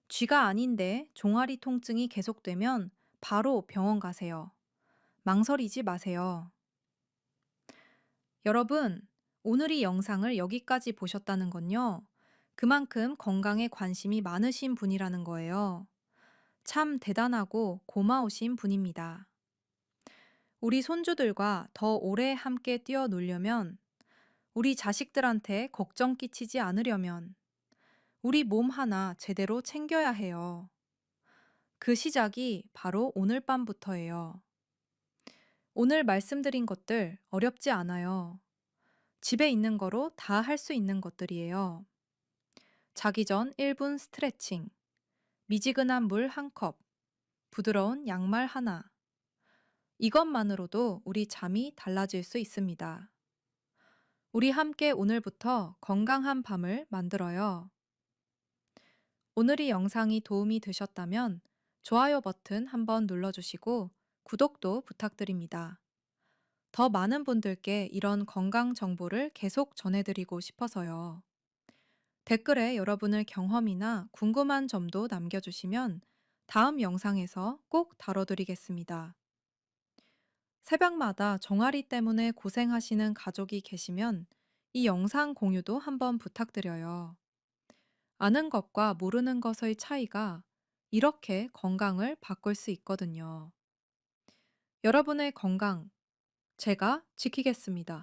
쥐가 아닌데 종아리 통증이 계속되면 바로 병원 가세요. 망설이지 마세요. 여러분, 오늘 이 영상을 여기까지 보셨다는 건요. 그만큼 건강에 관심이 많으신 분이라는 거예요. 참 대단하고 고마우신 분입니다. 우리 손주들과 더 오래 함께 뛰어놀려면, 우리 자식들한테 걱정 끼치지 않으려면, 우리 몸 하나 제대로 챙겨야 해요. 그 시작이 바로 오늘 밤부터예요. 오늘 말씀드린 것들 어렵지 않아요. 집에 있는 거로 다 할 수 있는 것들이에요. 자기 전 1분 스트레칭, 미지근한 물 한 컵, 부드러운 양말 하나. 이것만으로도 우리 잠이 달라질 수 있습니다. 우리 함께 오늘부터 건강한 밤을 만들어요. 오늘 이 영상이 도움이 되셨다면 좋아요 버튼 한번 눌러주시고 구독도 부탁드립니다. 더 많은 분들께 이런 건강 정보를 계속 전해드리고 싶어서요. 댓글에 여러분의 경험이나 궁금한 점도 남겨주시면 다음 영상에서 꼭 다뤄드리겠습니다. 새벽마다 종아리 때문에 고생하시는 가족이 계시면 이 영상 공유도 한번 부탁드려요. 아는 것과 모르는 것의 차이가 이렇게 건강을 바꿀 수 있거든요. 여러분의 건강, 제가 지키겠습니다.